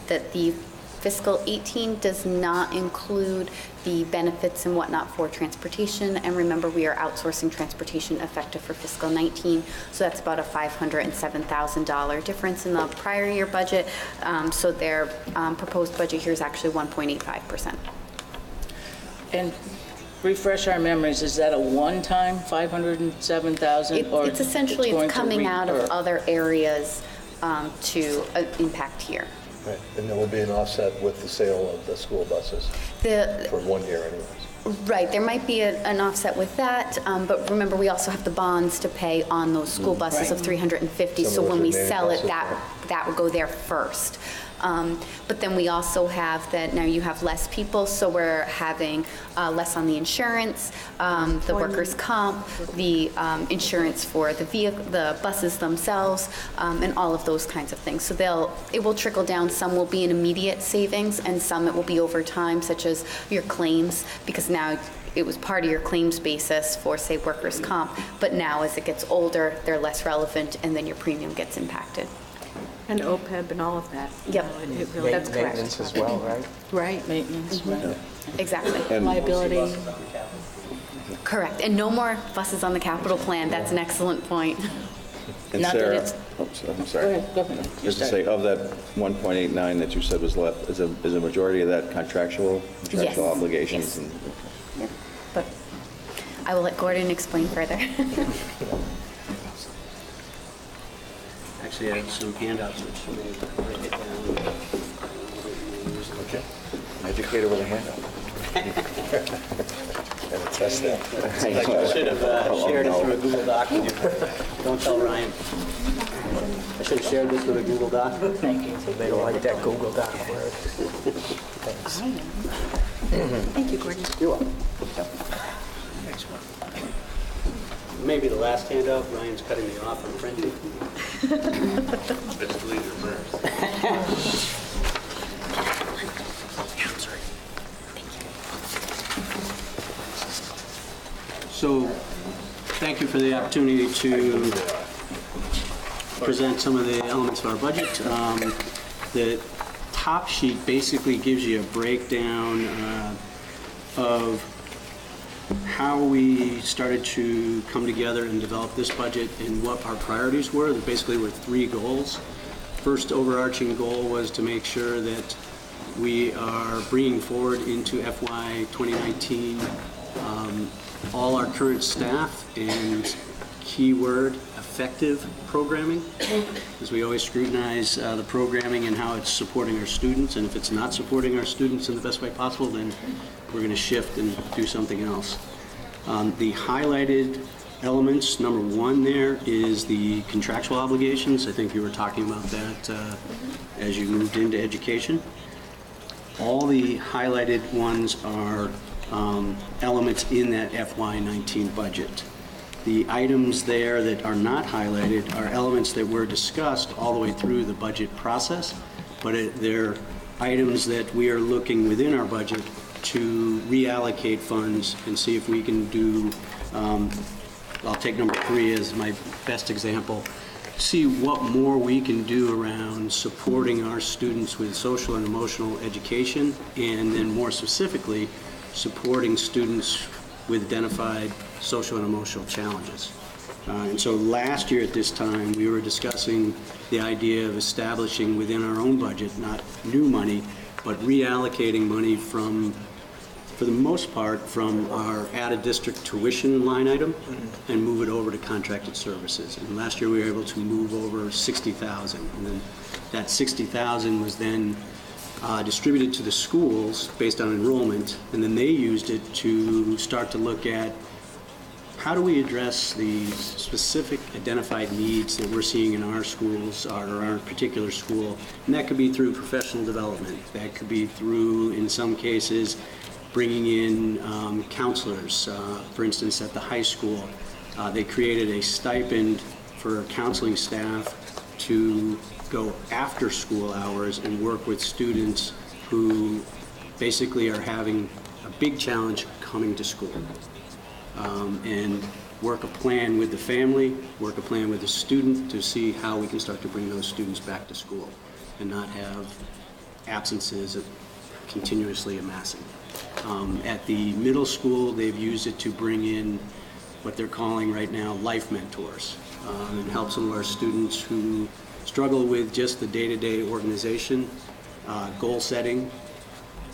S4: that the fiscal 18 does not include the benefits and whatnot for transportation. And remember, we are outsourcing transportation effective for fiscal 19. So that's about a $507,000 difference in the prior year budget. So their proposed budget here is actually 1.85%.
S3: and refresh our memories, is that a one-time 507,000? or
S4: It's essentially,
S3: going
S4: it's
S3: to
S4: coming out of
S3: recur?
S4: other areas to impact here.
S6: Right, and there will be an offset with the sale of the school buses for 1 year anyways.
S4: Right, there might be an offset with that, but remember, we also have the bonds to pay on those school buses of $350,
S6: Some
S4: so
S6: of
S4: when
S6: those
S4: we
S6: remaining
S4: sell it,
S6: buses,
S4: that would go there first. But then we also have that now you have less people, so we're having less on the insurance, the workers' comp, the insurance for the vehicle, the buses themselves, and all of those kinds of things. So it will trickle down. Some will be an immediate savings, and some it will be over time, such as your claims, because now it was part of your claims basis for, say, workers' comp, but now as it gets older, they're less relevant, and then your premium gets impacted.
S5: And OPEB and all of that.
S4: Yep, that's correct.
S9: Maintenance as well, right?
S5: Right.
S3: Maintenance, right.
S4: Exactly.
S10: And-
S5: Liability.
S4: Correct, and no more buses on the capital plan. That's an excellent point.
S10: And
S3: Not that
S10: Sarah,
S3: it's-
S10: oops, I'm
S3: Go
S10: sorry.
S3: ahead, go ahead.
S10: Just to say, of that 1.89 that you said was left, is a majority of that contractual
S4: Yes.
S10: obligations?
S4: Yes.
S10: And
S4: But I will let Gordon explain further.
S16: Actually, I have some handouts which you may write it down.
S6: Okay. Educator with a handout. And a test that.
S16: I should have shared it through a Google Doc with you. Don't tell Ryan. I should have shared this with a Google Doc.
S3: Thank you.
S9: They don't like that Google Doc word.
S5: Thank you, Gordon.
S16: You're welcome. Maybe the last handout, Ryan's cutting me off on printing. So, thank you for the opportunity to present some of the elements of our budget. The top sheet basically gives you a breakdown of how we started to come together and develop this budget and what our priorities were. There basically were three goals. First overarching goal was to make sure that we are bringing forward into FY 2019 all our current staff and keyword effective programming, because we always scrutinize the programming and how it's supporting our students, and if it's not supporting our students in the best way possible, then we're going to shift and do something else. The highlighted elements, number one there is the contractual obligations. I think you were talking about that as you moved into education. All the highlighted ones are elements in that FY19 budget. The items there that are not highlighted are elements that were discussed all the way through the budget process, but they're items that we are looking within our budget to reallocate funds and see if we can do, I'll take number 3 as my best example, see what more we can do around supporting our students with social and emotional education, and then more specifically, supporting students with identified social and emotional challenges. And so last year at this time, we were discussing the idea of establishing within our own budget, not new money, but reallocating money from, for the most part, from our out-of-district tuition line item and move it over to contracted services. And last year we were able to move over 60,000, and then that 60,000 was then distributed to the schools based on enrollment, and then they used it to start to look at how do we address the specific identified needs that we're seeing in our schools, or our particular school. And that could be through professional development. That could be through, in some cases, bringing in counselors. For instance, at the high school, they created a stipend for counseling staff to go after school hours and work with students who basically are having a big challenge coming to school. And work a plan with the family, work a plan with the student to see how we can start to bring those students back to school and not have absences continuously amassing. At the middle school, they've used it to bring in what they're calling right now life mentors, and help some of our students who struggle with just the day-to-day organization, goal setting,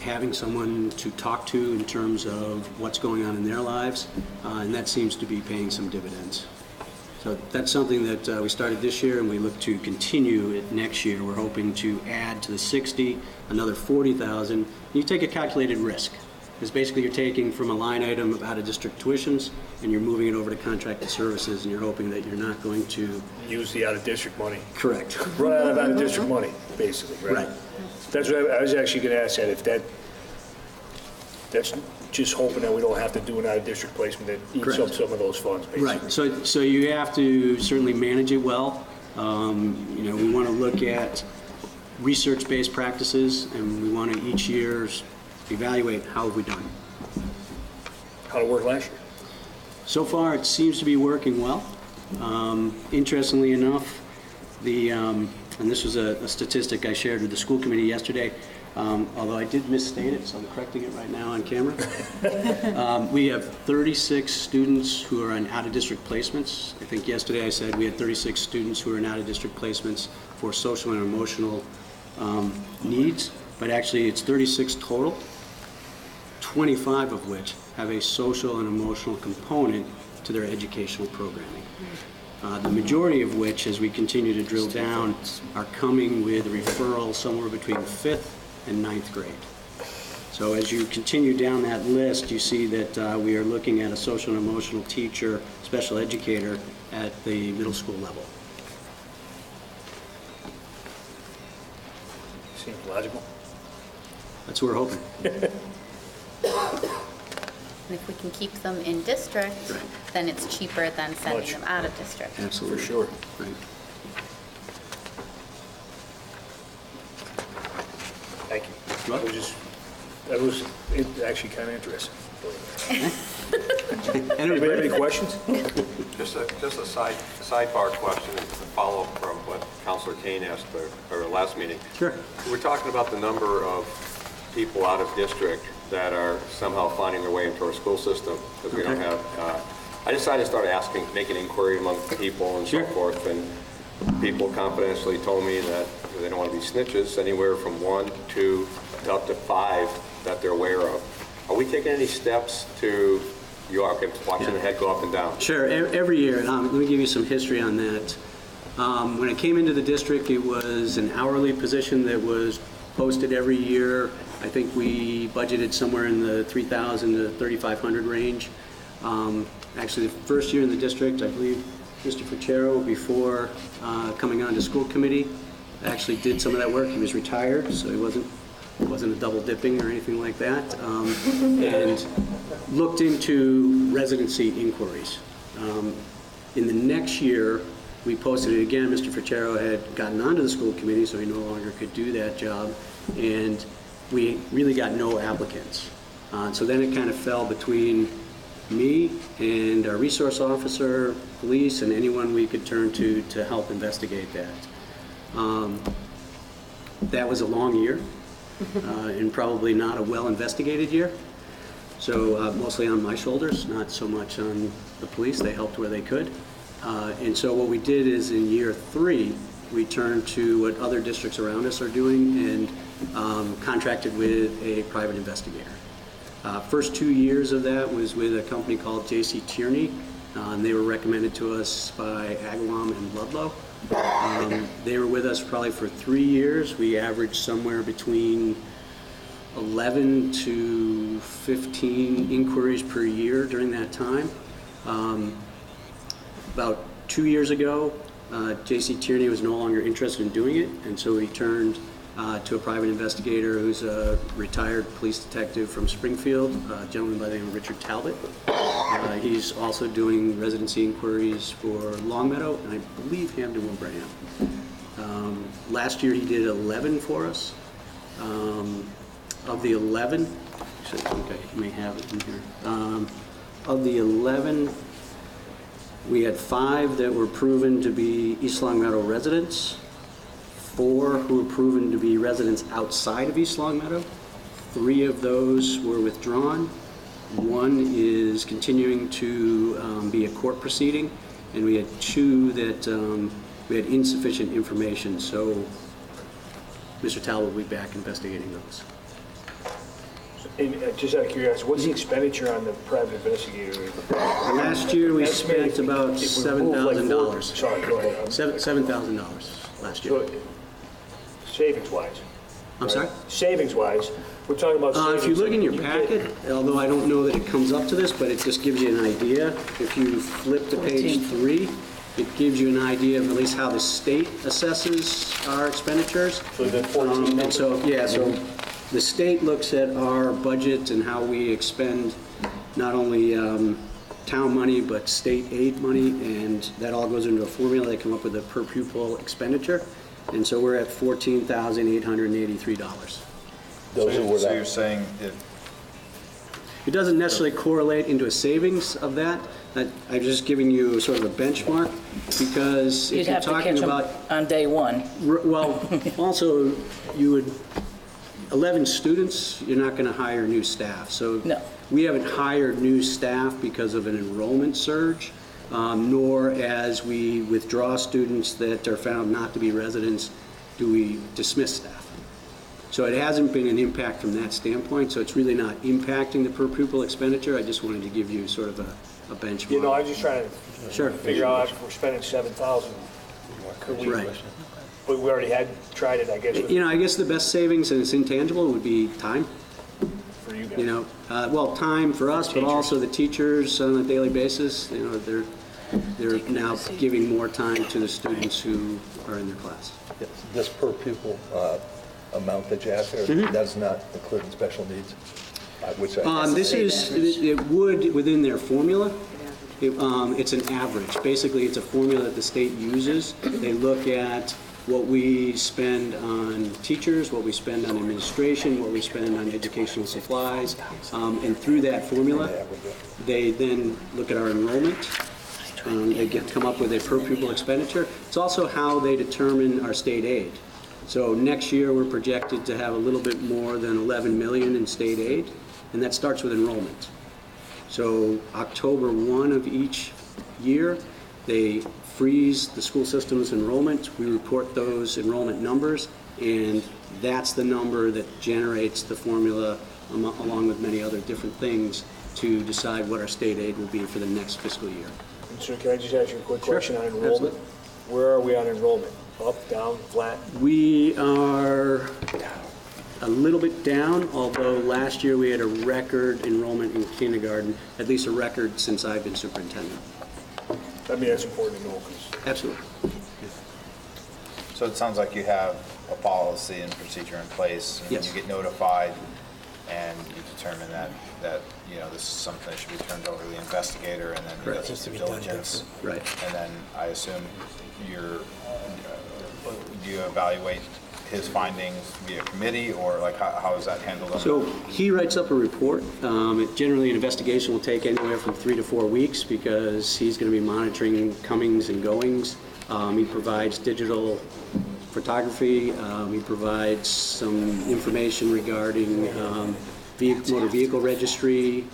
S16: having someone to talk to in terms of what's going on in their lives, and that seems to be paying some dividends. So that's something that we started this year, and we look to continue it next year. We're hoping to add to the 60, another 40,000. You take a calculated risk, because basically you're taking from a line item of out-of-district tuitions, and you're moving it over to contracted services, and you're hoping that you're not going to
S1: Use the out-of-district money.
S16: Correct.
S1: Run out of out-of-district money, basically, right?
S16: Right.
S1: That's what I was actually going to ask that, if that's just hoping that we don't have to do an out-of-district placement that eats
S16: Correct.
S1: up some of those funds, basically.
S16: Right, so you have to certainly manage it well. We want to look at research-based practices, and we want to each year evaluate how have we done.
S1: How did it work last year?
S16: So far, it seems to be working well. Interestingly enough, and this was a statistic I shared with the school committee yesterday, although I did misstate it, so I'm correcting it right now on camera. We have 36 students who are in out-of-district placements. I think yesterday I said we had 36 students who are in out-of-district placements for social and emotional needs, but actually it's 36 total, 25 of which have a social and emotional component to their educational programming. The majority of which, as we continue to drill down, are coming with referrals somewhere between 5th and 9th grade. So as you continue down that list, you see that we are looking at a social and emotional teacher, special educator at the middle school level.
S1: Seems logical.
S16: That's what we're hoping.
S4: And if we can keep them in district, then it's cheaper than sending
S1: Much.
S4: them out of district.
S16: Absolutely.
S1: For sure.
S16: Right.
S1: Thank you. That was actually kind of interesting. Anybody have any questions?
S7: Just a sidebar question, a follow-up from what Councilor Kane asked at our last meeting.
S16: Sure.
S7: We're talking about the number of people out of district that are somehow finding their way into our school system, because we don't have, I decided to start making inquiry among people and so forth, and people confidentially told me that they don't want to be snitches, anywhere from 1, 2, to up to 5 that they're aware of. Are we taking any steps to, you are watching the head go up and down?
S16: Sure, every year, let me give you some history on that. When I came into the district, it was an hourly position that was posted every year. I think we budgeted somewhere in the 3,000 to 3,500 range. Actually, the first year in the district, I believe Mr. Ficero, before coming on to school committee, actually did some of that work. He was retired, so he wasn't a double dipping or anything like that, and looked into residency inquiries. In the next year, we posted it again. Mr. Ficero had gotten onto the school committee, so he no longer could do that job, and we really got no applicants. So then it kind of fell between me and our resource officer, police, and anyone we could turn to help investigate that. That was a long year, and probably not a well-investigated year. So mostly on my shoulders, not so much on the police. They helped where they could. And so what we did is in year 3, we turned to what other districts around us are doing and contracted with a private investigator. First 2 years of that was with a company called J.C. Tierney, and they were recommended to us by Agawam and Ludlow. They were with us probably for 3 years. We averaged somewhere between 11 to 15 inquiries per year during that time. About 2 years ago, J.C. Tierney was no longer interested in doing it, and so he turned to a private investigator who's a retired police detective from Springfield, a gentleman by the name of Richard Talbot. He's also doing residency inquiries for Longmeadow, and I believe Hampton Wilbraham. Last year he did 11 for us. Of the 11, actually I think I may have it in here. Of the 11, we had 5 that were proven to be East Longmeadow residents, 4 who were proven to be residents outside of East Longmeadow. 3 of those were withdrawn. 1 is continuing to be a court proceeding, and we had 2 that we had insufficient information, so Mr. Talbot will be back investigating those.
S1: And just out of curiosity, what's the expenditure on the private investigator?
S16: Last year, we spent about $7,000.
S1: Sorry, go ahead.
S16: $7,000 last year.
S1: So, savings-wise.
S16: I'm sorry?
S1: Savings-wise, we're talking about savings.
S16: If you look in your packet, although I don't know that it comes up to this, but it just gives you an idea. If you flip to page 3, it gives you an idea of at least how the state assesses our expenditures.
S1: So the 14
S16: And so, yeah, so the state looks at our budget and how we expend not only town money, but state aid money, and that all goes into a formula. They come up with a per pupil expenditure, and so we're at $14,883.
S12: So you're saying
S16: It doesn't necessarily correlate into a savings of that. I'm just giving you sort of a benchmark, because
S3: You'd
S16: if you're
S3: have to
S16: talking
S3: catch them
S16: about...
S3: on day one.
S16: Well, also, you would, 11 students, you're not going to hire new staff. So
S3: No.
S16: we haven't hired new staff because of an enrollment surge, nor as we withdraw students that are found not to be residents, do we dismiss staff. So it hasn't been an impact from that standpoint, so it's really not impacting the per pupil expenditure. I just wanted to give you sort of a benchmark.
S1: You know, I'm just trying to
S16: Sure.
S1: figure out if we're spending 7,000, could we?
S16: Right.
S1: But we already had tried it, I guess, with-
S16: You know, I guess the best savings, and it's intangible, would be time.
S1: for you guys.
S16: You know, well, time for us, but also the teachers on a daily basis. You know, they're now giving more time to the students who are in their class.
S6: This per pupil amount that you have here, that's not including special needs, which I...
S16: This is, it would, within their formula, it's an average. Basically, it's a formula that the state uses. They look at what we spend on teachers, what we spend on administration, what we spend on educational supplies, and through that formula, they then look at our enrollment. They come up with a per pupil expenditure. It's also how they determine our state aid. So next year, we're projected to have a little bit more than 11 million in state aid, and that starts with enrollment. So October 1 of each year, they freeze the school system's enrollment. We report those enrollment numbers, and that's the number that generates the formula, along with many other different things, to decide what our state aid will be for the next fiscal year.
S1: And so can I just ask you a quick question on enrollment?
S16: Absolutely.
S1: Where are we on enrollment? Up, down, flat?
S16: We are a little bit down, although last year we had a record enrollment in kindergarten, at least a record since I've been superintendent.
S1: I mean, that's important to know, because...
S16: Absolutely.
S12: So it sounds like you have a policy and procedure in place, and
S16: Yes.
S12: you get notified, and you determine that you know, this is something that should be turned over to the investigator, and then he
S16: Correct.
S12: does his due diligence.
S16: Right.
S12: And then I assume do you evaluate his findings via committee, or like how is that handled?
S16: So he writes up a report. Generally, an investigation will take anywhere from 3 to 4 weeks, because he's going to be monitoring comings and goings. He provides digital photography. He provides some information regarding motor vehicle registry,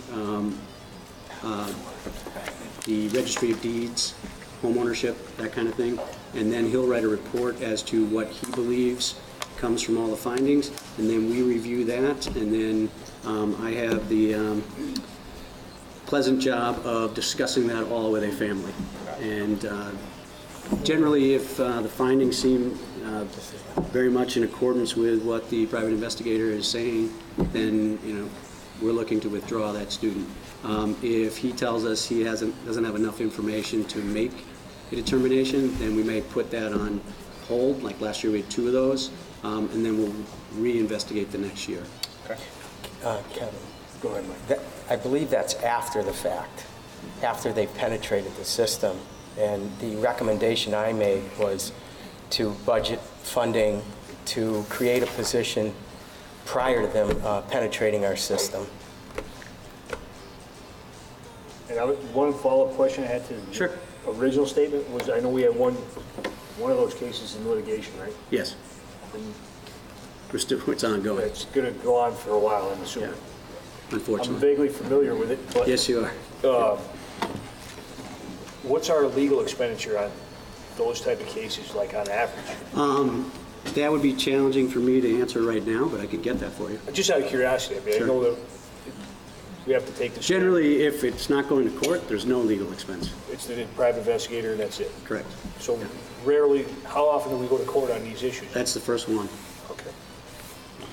S16: the registry of deeds, home ownership, that kind of thing. And then he'll write a report as to what he believes comes from all the findings, and then we review that, and then I have the pleasant job of discussing that all with a family. And generally, if the findings seem very much in accordance with what the private investigator is saying, then, you know, we're looking to withdraw that student. If he tells us he doesn't have enough information to make a determination, then we may put that on hold. Like last year, we had 2 of those, and then we'll reinvestigate the next year.
S12: Okay.
S9: Kevin,
S1: Go ahead, Mike.
S9: I believe that's after the fact, after they've penetrated the system. And the recommendation I made was to budget funding to create a position prior to them penetrating our system.
S1: And one follow-up question I had to
S16: Sure.
S1: the original statement was, I know we had one of those cases in litigation, right?
S16: Yes.
S1: And
S16: It's ongoing,
S1: it's going to go on for a while, I'm assuming. I'm
S16: unfortunately.
S1: vaguely familiar with it, but...
S16: Yes, you are.
S1: What's our legal expenditure on those type of cases, like on average?
S16: That would be challenging for me to answer right now, but I could get that for you.
S1: Just out of curiosity, I mean,
S16: Sure.
S1: I know that we have to take this...
S16: Generally, if it's not going to court, there's no legal expense.
S1: It's the private investigator and that's it.
S16: Correct.
S1: So rarely, how often do we go to court on these issues?
S16: That's the first one.
S1: Okay.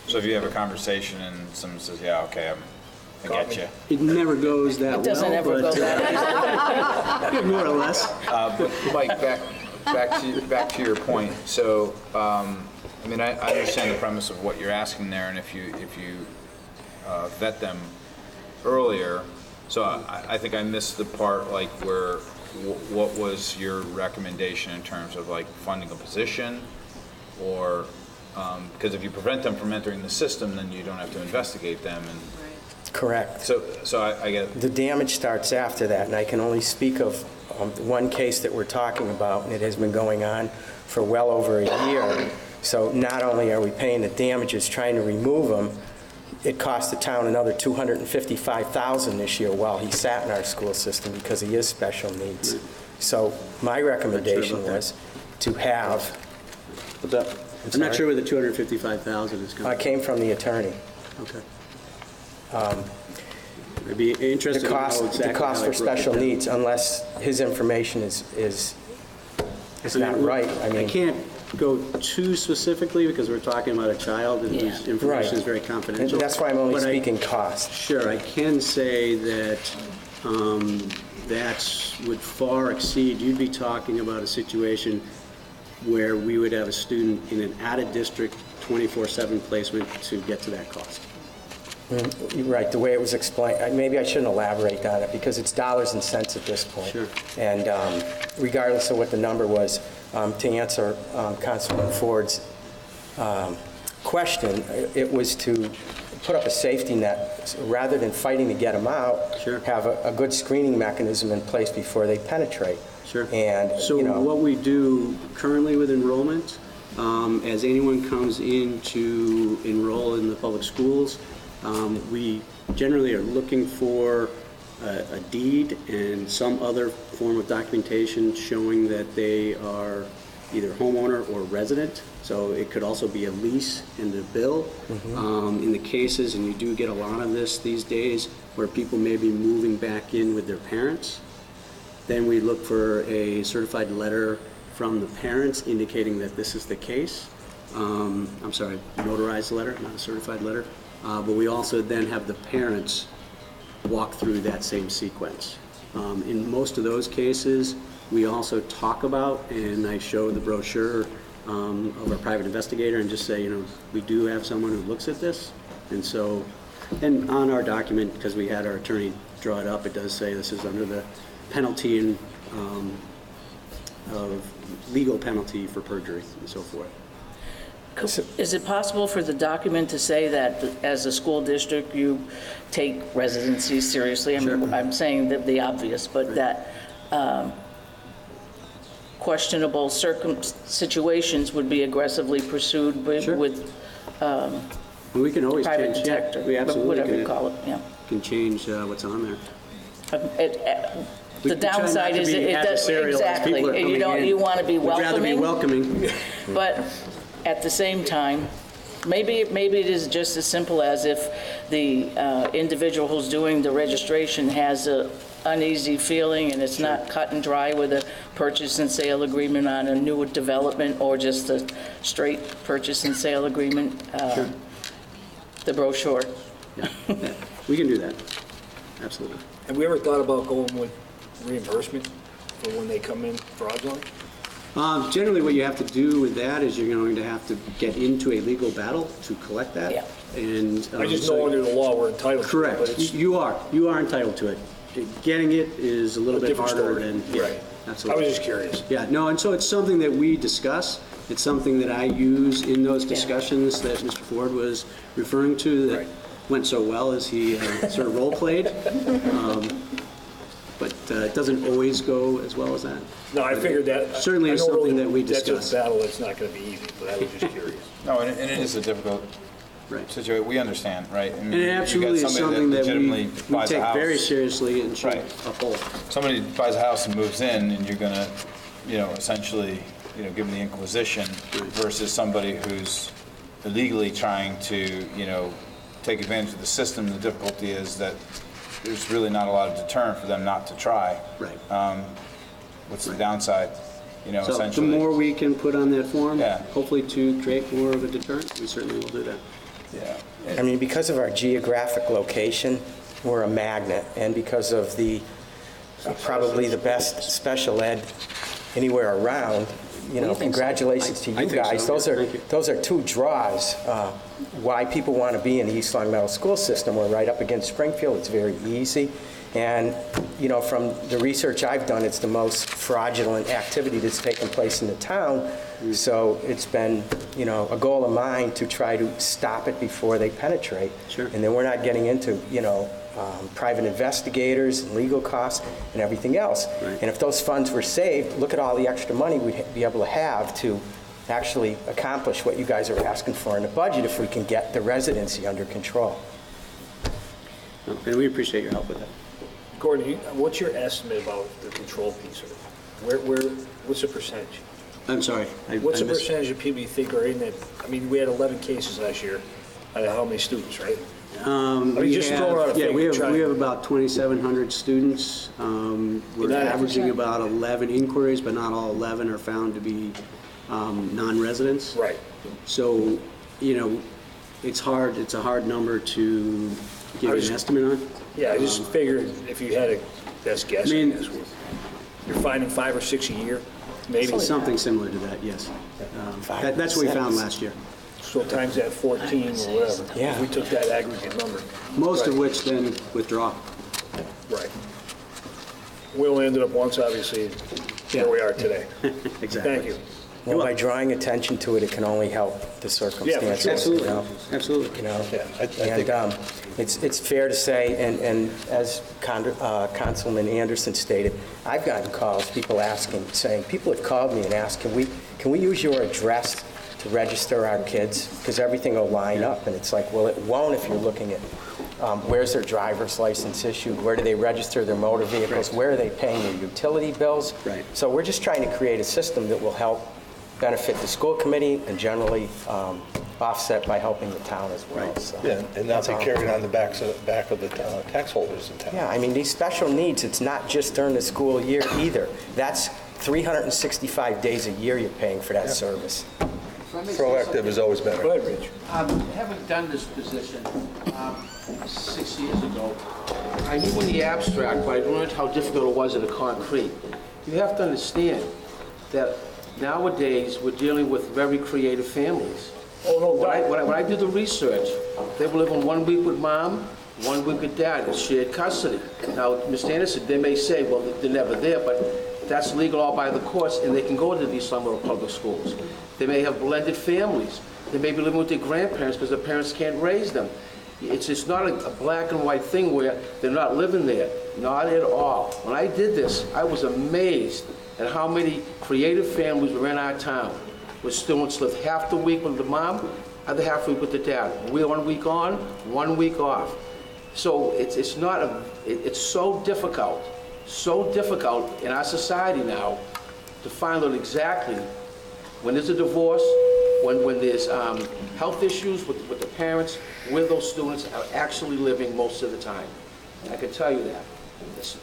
S12: So if you have a conversation and someone says, yeah, okay, I get you.
S16: It never goes that well.
S3: It doesn't ever go that easy.
S16: More or less.
S12: But Mike, back to your point. So, I mean, I understand the premise of what you're asking there, and if you vet them earlier. So I think I missed the part like where what was your recommendation in terms of like funding a position, or because if you prevent them from entering the system, then you don't have to investigate them. And
S9: Correct.
S12: So I get it.
S9: The damage starts after that, and I can only speak of one case that we're talking about, and it has been going on for well over a year. So not only are we paying the damages, trying to remove them, it cost the town another $255,000 this year while he sat in our school system because he is special needs. So my recommendation was to have...
S16: I'm not sure where the $255,000 is coming from.
S9: It came from the attorney.
S16: Okay. I'd be interested
S9: The
S16: to know
S9: cost,
S16: exactly
S9: the cost
S16: how
S9: for
S16: it broke it
S9: special
S16: down.
S9: needs, unless his information is not right.
S16: I can't go too specifically because we're talking about a child and whose information
S9: Right.
S16: is very confidential.
S9: And that's why I'm only
S16: But
S9: speaking cost.
S16: Sure, I can say that that would far exceed, you'd be talking about a situation where we would have a student in an out-of-district 24/7 placement to get to that cost.
S9: You're right, the way it was explained, maybe I shouldn't elaborate on it because it's dollars and cents at this point.
S16: Sure.
S9: And regardless of what the number was, to answer Councilman Ford's question, it was to put up a safety net rather than fighting to get them out.
S16: Sure.
S9: Have a good screening mechanism in place before they penetrate.
S16: Sure.
S9: And,
S16: So
S9: you know,
S16: what we do currently with enrollment, as anyone comes in to enroll in the public schools, we generally are looking for a deed and some other form of documentation showing that they are either homeowner or resident. So it could also be a lease in the bill. In the cases, and you do get a lot of this these days, where people may be moving back in with their parents, then we look for a certified letter from the parents indicating that this is the case. I'm sorry, notarized letter, not a certified letter. But we also then have the parents walk through that same sequence. In most of those cases, we also talk about, and I show the brochure of our private investigator and just say, you know, we do have someone who looks at this. And so, and on our document, because we had our attorney draw it up, it does say this is under the penalty of legal penalty for perjury and so forth.
S3: Is it possible for the document to say that as a school district, you take residency seriously? I mean, I'm saying the obvious, but that questionable situations would be aggressively pursued with
S16: we can always
S3: private
S16: change,
S3: detector,
S16: we absolutely
S3: whatever you
S16: can,
S3: call it, yeah.
S16: can change what's on there.
S3: The downside is it does, exactly, you want to be welcoming.
S16: We'd rather be welcoming.
S3: But at the same time, maybe it is just as simple as if the individual who's doing the registration has a uneasy feeling and it's not cut and dry with a purchase and sale agreement on a new development or just a straight purchase and sale agreement, the brochure.
S16: Yeah, we can do that, absolutely.
S1: Have we ever thought about going with reimbursement for when they come in fraudulent?
S16: Generally, what you have to do with that is you're going to have to get into a legal battle to collect that.
S3: Yeah.
S16: And
S1: I just know under the law we're entitled to it.
S16: correct.
S1: But it's
S16: You are entitled to it. Getting it is a little
S1: a
S16: bit
S1: different
S16: harder
S1: story.
S16: than. Yeah,
S1: Right.
S16: absolutely.
S1: I was just curious.
S16: Yeah, no, and so it's something that we discuss. It's something that I use in those discussions that Mr. Ford was referring to that went so well as he sort of role played. But it doesn't always go as well as that.
S1: No, I figured that.
S16: Certainly
S1: I
S16: is
S1: know
S16: something
S1: really
S16: that we
S1: That's
S16: discuss.
S1: a battle that's not going to be easy, but I was just curious.
S12: No, and it is a difficult situation. We understand, right? I mean,
S16: And it
S12: you got
S16: absolutely is something that
S12: legitimately
S16: we
S12: buys a
S16: take
S12: house.
S16: very seriously and should
S12: Right.
S16: uphold.
S12: Somebody buys a house and moves in, and you're going to, essentially, give them the inquisition versus somebody who's illegally trying to, take advantage of the system. The difficulty is that there's really not a lot of deterrent for them not to try.
S16: Right.
S12: What's the downside?
S16: So the
S12: Essentially.
S16: more we can put on that form,
S12: Yeah.
S16: hopefully to create more of a deterrent, we certainly will do that.
S12: Yeah.
S9: I mean, because of our geographic location, we're a magnet, and because of the, probably the best special ed anywhere around, you know, congratulations to you guys. Those are two draws. Why people want to be in the East Long Meadow school system. We're right up against Springfield. It's very easy. And, you know, from the research I've done, it's the most fraudulent activity that's taken place in the town. So it's been, you know, a goal of mine to try to stop it before they penetrate. Sure. And then we're not getting into, you know, private investigators and legal costs and everything else. Right. And if those funds were saved, look at all the extra money we'd be able to have to actually accomplish what you guys are asking for in the budget if we can get the residency under control.
S16: And we appreciate your help with that.
S1: Gordon, what's your estimate about the control piece of it? What's the percentage?
S16: I'm sorry.
S1: What's the percentage of people you think are in that? I mean, we had 11 cases last year. Out of how many students, right?
S16: We have about 2,700 students. We're averaging about 11 inquiries, but not all 11 are found to be non-residents.
S1: Right.
S16: So, you know, it's hard. It's a hard number to give an estimate on.
S1: Yeah, I just figured if you had a best guess,
S16: I mean,
S1: you're finding 5 or 6 a year, maybe?
S16: Something similar to that, yes. That's what we found last year.
S1: So times that 14 or whatever. Yeah. If we took that aggregate number.
S16: Most of which then withdraw.
S1: Right. We only ended up once, obviously, where we are today.
S16: Exactly.
S1: Thank you.
S9: Well, by drawing attention to it, it can only help the circumstances.
S16: Yeah, absolutely.
S9: You know?
S16: Absolutely.
S9: You know,
S6: Yeah,
S9: it's fair to say, and as Councilman Anderson stated, I've gotten calls, people have called me and asked, can we use your address to register our kids? Because everything will line up, and it's like, well, it won't if you're looking at where's their driver's license issued, where do they register their motor vehicles, where are they paying their utility bills? Right. So we're just trying to create a system that will help benefit the school committee and generally offset by helping the town as well. Right. So
S6: yeah, and not be carried on the back of the tax holders in town.
S9: Yeah, I mean, these special needs, it's not just during the school year either. That's 365 days a year you're paying for that service.
S6: Proactive is always better.
S1: Go ahead, Rich.
S2: Having done this position 6 years ago, I knew in the abstract, but I learned how difficult it was in the concrete. You have to understand that nowadays we're dealing with very creative families.
S1: Oh, no,
S2: when I did the research, they were living 1 week with mom, 1 week with dad, in shared custody. Now, Mr. Anderson, they may say, well, they're never there, but that's legal all by the courts, and they can go to these Long Meadow public schools. They may have blended families. They may be living with their grandparents because their parents can't raise them. It's not a black and white thing where they're not living there. Not at all. When I did this, I was amazed at how many creative families were in our town, where students lived half the week with the mom, other half the week with the dad. We're 1 week on, 1 week off. So it's so difficult in our society now to find out exactly when there's a divorce, when there's health issues with the parents, where those students are actually living most of the time. And I can tell you that.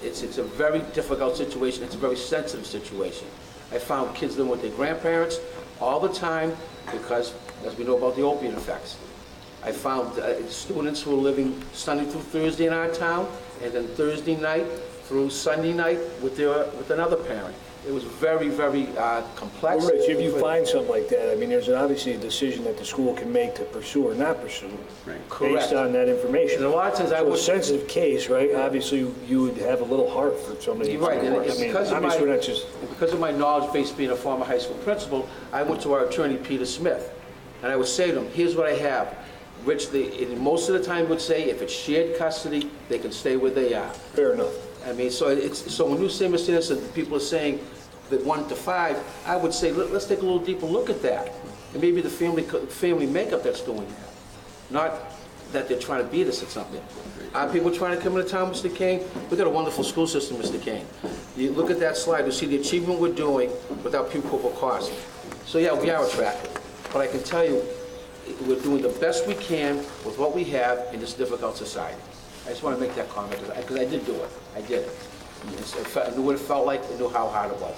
S2: It's a very difficult situation. It's a very sensitive situation. I found kids living with their grandparents all the time because, as we know about the opiate effects. I found students who were living Sunday through Thursday in our town, and then Thursday night through Sunday night with another parent. It was very, very complex.
S1: Well, Rich, if you find something like that, I mean, there's obviously a decision that the school can make to pursue or not pursue based on that information.
S2: And a lot of times
S1: a sensitive case, right? Obviously, you would have a little heart for somebody.
S2: You're right. And
S1: because
S2: of my knowledge base being a former high school principal, I went to our attorney, Peter Smith, and I would say to him, here's what I have. Rich, most of the time would say if it's shared custody, they can stay where they are.
S1: Fair enough.
S2: I mean, so when you say, Mr. Anderson, people are saying that 1 to 5, I would say let's take a little deeper look at that, and maybe the family makeup that's doing that, not that they're trying to beat us at something. Are people trying to come into town, Mr. Kane? We've got a wonderful school system, Mr. Kane. You look at that slide, you see the achievement we're doing without pupil cost. So yeah, we are attractive, but I can tell you, we're doing the best we can with what we have in this difficult society. I just want to make that comment because I did do it. I did it. I knew what it felt like. I knew how hard it was.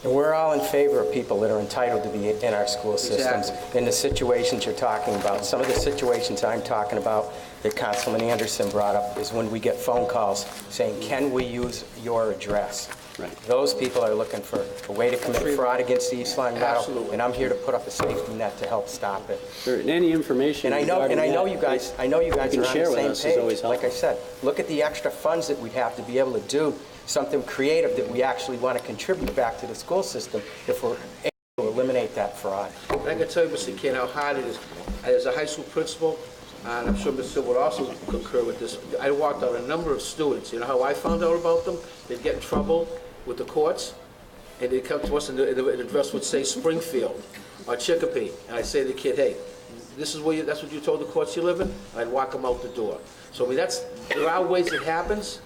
S9: And we're all in favor of people that are entitled to be in our school systems. In the situations you're talking about, some of the situations I'm talking about, that Councilman Anderson brought up is when we get phone calls saying, can we use your address?
S16: Right.
S9: Those people are looking for a way to commit fraud against the East Long Meadow,
S2: Absolutely.
S9: and I'm here to put up a safety net to help stop it.
S16: Sure, and any information
S9: And I know you guys are on the
S16: share with
S9: same
S16: us is always
S9: page. Like I said, look at the extra funds that we'd have to be able to do something creative that we actually want to contribute back to the school system if we're able to eliminate that fraud.
S2: And I can tell you, Mr. Ken, how hard it is. As a high school principal, and I'm sure Mr. would also concur with this, I walked out a number of students. You know how I found out about them? They'd get in trouble with the courts, and they'd come to us, and the address would say Springfield or Chicopee. And I'd say to the kid, hey, this is where that's what you told the courts you live in? And I'd walk them out the door. So, I mean, there are ways it happens,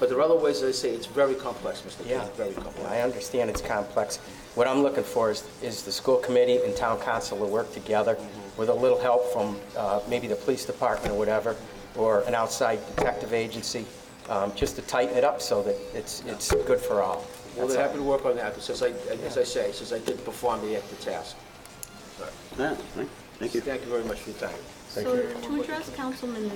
S2: but there are other ways, as I say, it's very complex, Mr. Ken, very complex.
S9: I understand it's complex. What I'm looking for is the school committee and town council to work together with a little help from maybe the police department or whatever, or an outside detective agency, just to tighten it up so that it's good for all.
S2: Well, they're happy to work on that, but since I did perform the task.
S16: Thank you.
S2: Thank you very much for your time.
S5: So to address Councilman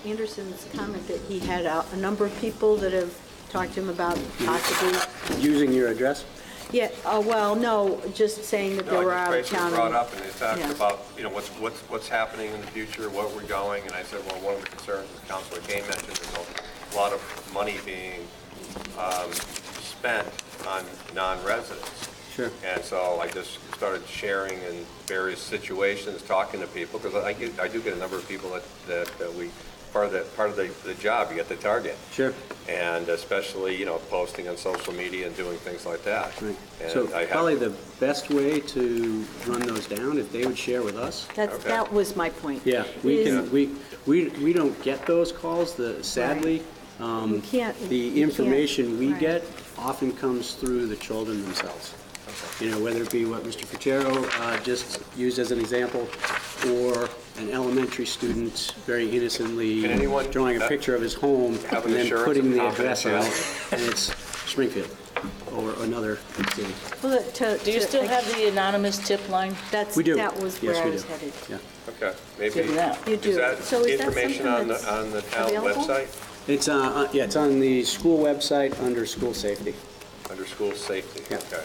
S5: Anderson's comment that he had a number of people that have talked to him about possibly,
S16: Using your address?
S5: yeah, well, no, just saying that they were out of town.
S7: Basically brought up, and they talked
S5: Yeah.
S7: about, what's happening in the future, where we're going, and I said, well, one of the concerns, as Councilor Kane mentioned, there's a lot of money being spent on non-residents.
S16: Sure.
S7: And so I just started sharing in various situations, talking to people, because I do get a number of people that we, part of the job, you get the target.
S16: Sure.
S7: And especially, posting on social media and doing things like that.
S16: Right.
S7: And
S16: So
S7: I have-
S16: probably the best way to run those down, if they would share with us.
S5: That was my point.
S16: Yeah, we
S5: Is-
S16: can, we don't get those calls, sadly.
S5: You can't-
S16: The
S5: you can't-
S16: information we
S5: right.
S16: get often comes through the children themselves. Whether it be what Mr. Ficero just used as an example, or an elementary student very innocently
S7: Can anyone
S16: drawing a picture of his home
S7: have an
S16: and then
S7: assurance
S16: putting
S7: of
S16: the address on it,
S7: confidentiality?
S16: and it's Springfield or another city.
S5: Well,
S3: Do you still have the anonymous tip line?
S16: We do.
S5: That was
S16: Yes,
S5: where I
S16: we
S5: was
S16: do.
S5: headed.
S16: Yeah.
S7: Okay, maybe.
S5: You do.
S7: Is that
S5: So is that
S7: information
S5: something
S7: on the
S5: that's
S7: town
S5: available?
S7: website,
S16: It's, it's on the school website under school safety.
S7: under school safety?
S16: Yeah.
S7: Okay.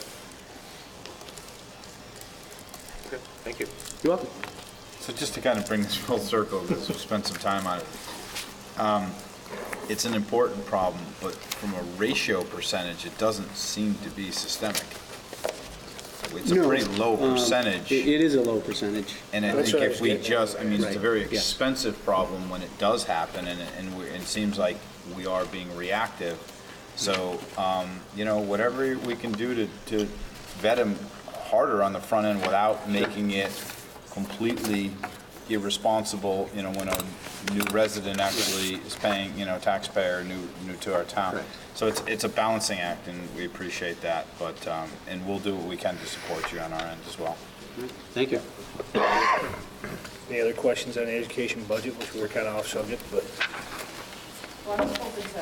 S7: Okay, thank you.
S16: You're welcome.
S12: So just to kind of bring this full circle, because we've spent some time on it. It's an important problem, but from a ratio percentage, it doesn't seem to be systemic. It's a
S16: No,
S12: pretty low percentage.
S16: It is a low percentage.
S12: And I
S1: That's
S12: think
S1: what I
S12: if
S1: was
S12: we
S1: getting
S12: just, I mean, it's a
S16: Right.
S12: very
S16: Yeah.
S12: expensive problem when it does happen, and it seems like we are being reactive. So, whatever we can do to vet them harder on the front end without making it completely irresponsible, when a new resident actually is paying, taxpayer new to our town.
S16: Correct.
S12: So it's a balancing act, and we appreciate that, but, and we'll do what we can to support you on our end as well.
S16: Thank you.
S1: Any other questions on the education budget, which we were kind of off subject, but
S17: Well, I was hoping to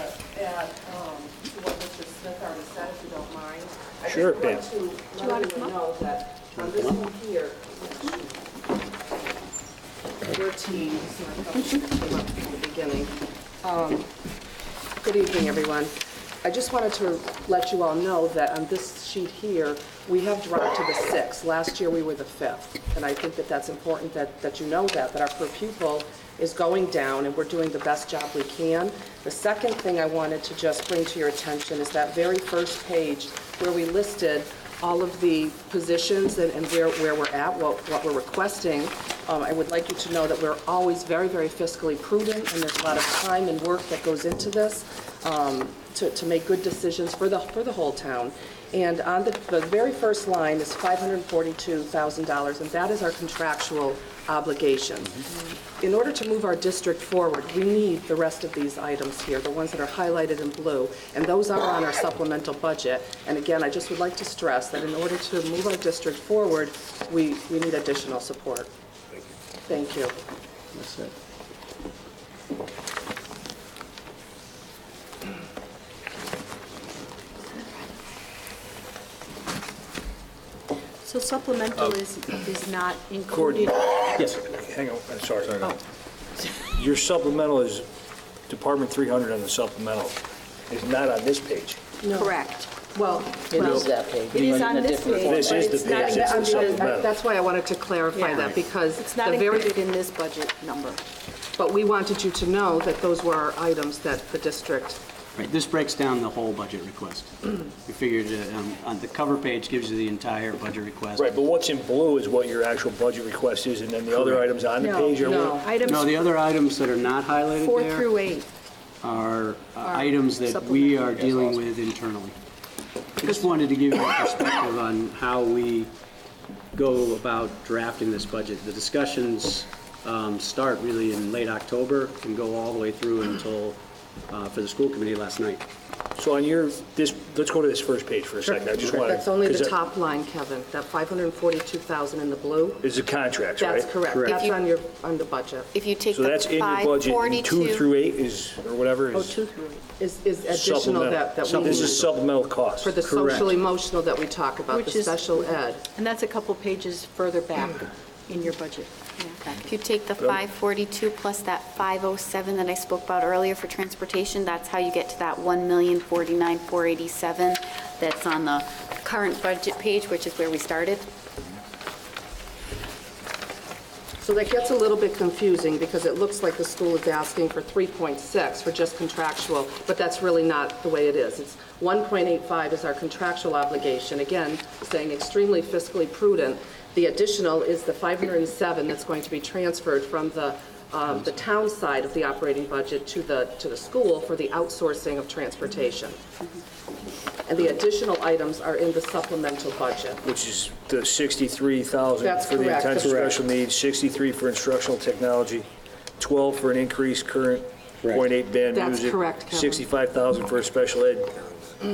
S17: add to what Mr. Smith already said, if you don't mind.
S1: Sure,
S17: I just want to let everyone know that on this one here, 13, so I probably should have came up from the beginning. Good evening, everyone. I just wanted to let you all know that on this sheet here, we have dropped to the 6th. Last year, we were the 5th. And I think that that's important that you know that our per pupil is going down, and we're doing the best job we can. The second thing I wanted to just bring to your attention is that very first page where we listed all of the positions and where we're at, what we're requesting. I would like you to know that we're always very, very fiscally prudent, and there's a lot of time and work that goes into this to make good decisions for the whole town. And on the very first line is $542,000, and that is our contractual obligation. In order to move our district forward, we need the rest of these items here, the ones that are highlighted in blue, and those are on our supplemental budget. And again, I just would like to stress that in order to move our district forward, we need additional support. Thank you.
S16: That's it.
S5: So supplemental is not included.
S16: Yes.
S1: hang on, sorry.
S5: Oh.
S1: your supplemental is Department 300 on the supplemental. It's not on this page.
S5: Correct.
S17: Well,
S3: It is that page.
S5: It is
S3: but in
S5: on
S3: a
S5: this
S3: different
S5: page,
S3: form.
S1: This
S5: but
S1: is the
S5: it's not
S1: page, it's the
S5: included.
S1: supplemental.
S17: that's why I wanted to clarify
S5: Yeah.
S17: that, because
S5: It's not
S17: the very,
S5: included in this budget number.
S17: but we wanted you to know that those were our items that the district,
S16: Right, this breaks down the whole budget request. We figured, on the cover page gives you the entire budget request.
S1: Right, but what's in blue is what your actual budget request is, and then the other items on the
S5: No,
S1: page are
S17: no.
S1: what?
S5: Items
S16: No, the other items that are not highlighted
S5: 4
S16: there
S5: through 8.
S16: are items that we are dealing with internally. I just wanted to give you a perspective on how we go about drafting this budget. The discussions start really in late October and go all the way through until, for the school committee last night.
S1: So on let's go to this first page for a second. I just want to.
S17: that's only the top line, Kevin, that 542,000 in the blue.
S1: Is the contracts, right?
S17: That's correct.
S16: Correct.
S17: That's on the budget.
S4: If you take
S1: So
S4: the
S1: that's in your budget, and 2
S4: 542,
S1: through 8 is, or whatever
S5: Oh,
S1: is
S5: 2 through 8.
S17: Is additional
S1: supplemental.
S17: that we
S1: This
S17: need
S1: is supplemental cost.
S17: for the social emotional that we talk about,
S5: Which
S17: the
S5: is-
S17: special ed.
S5: And that's a couple pages further back in your budget.
S4: if you take the 542 plus that 507 that I spoke about earlier for transportation, that's how you get to that 1,049,487 that's on the current budget page, which is where we started.
S17: So that gets a little bit confusing because it looks like the school is asking for 3.6 for just contractual, but that's really not the way it is. It's 1.85 is our contractual obligation, again, saying extremely fiscally prudent. The additional is the 507 that's going to be transferred from the town side of the operating budget to the school for the outsourcing of transportation. And the additional items are in the supplemental budget.
S1: Which is the 63,000
S17: That's
S1: for the
S17: correct.
S1: intensive
S17: Correct.
S1: special needs, 63 for instructional technology, 12 for an increased current
S16: Correct.
S1: .8 band
S17: That's
S1: music.
S17: correct, Kevin.
S1: 65,000 for a special ed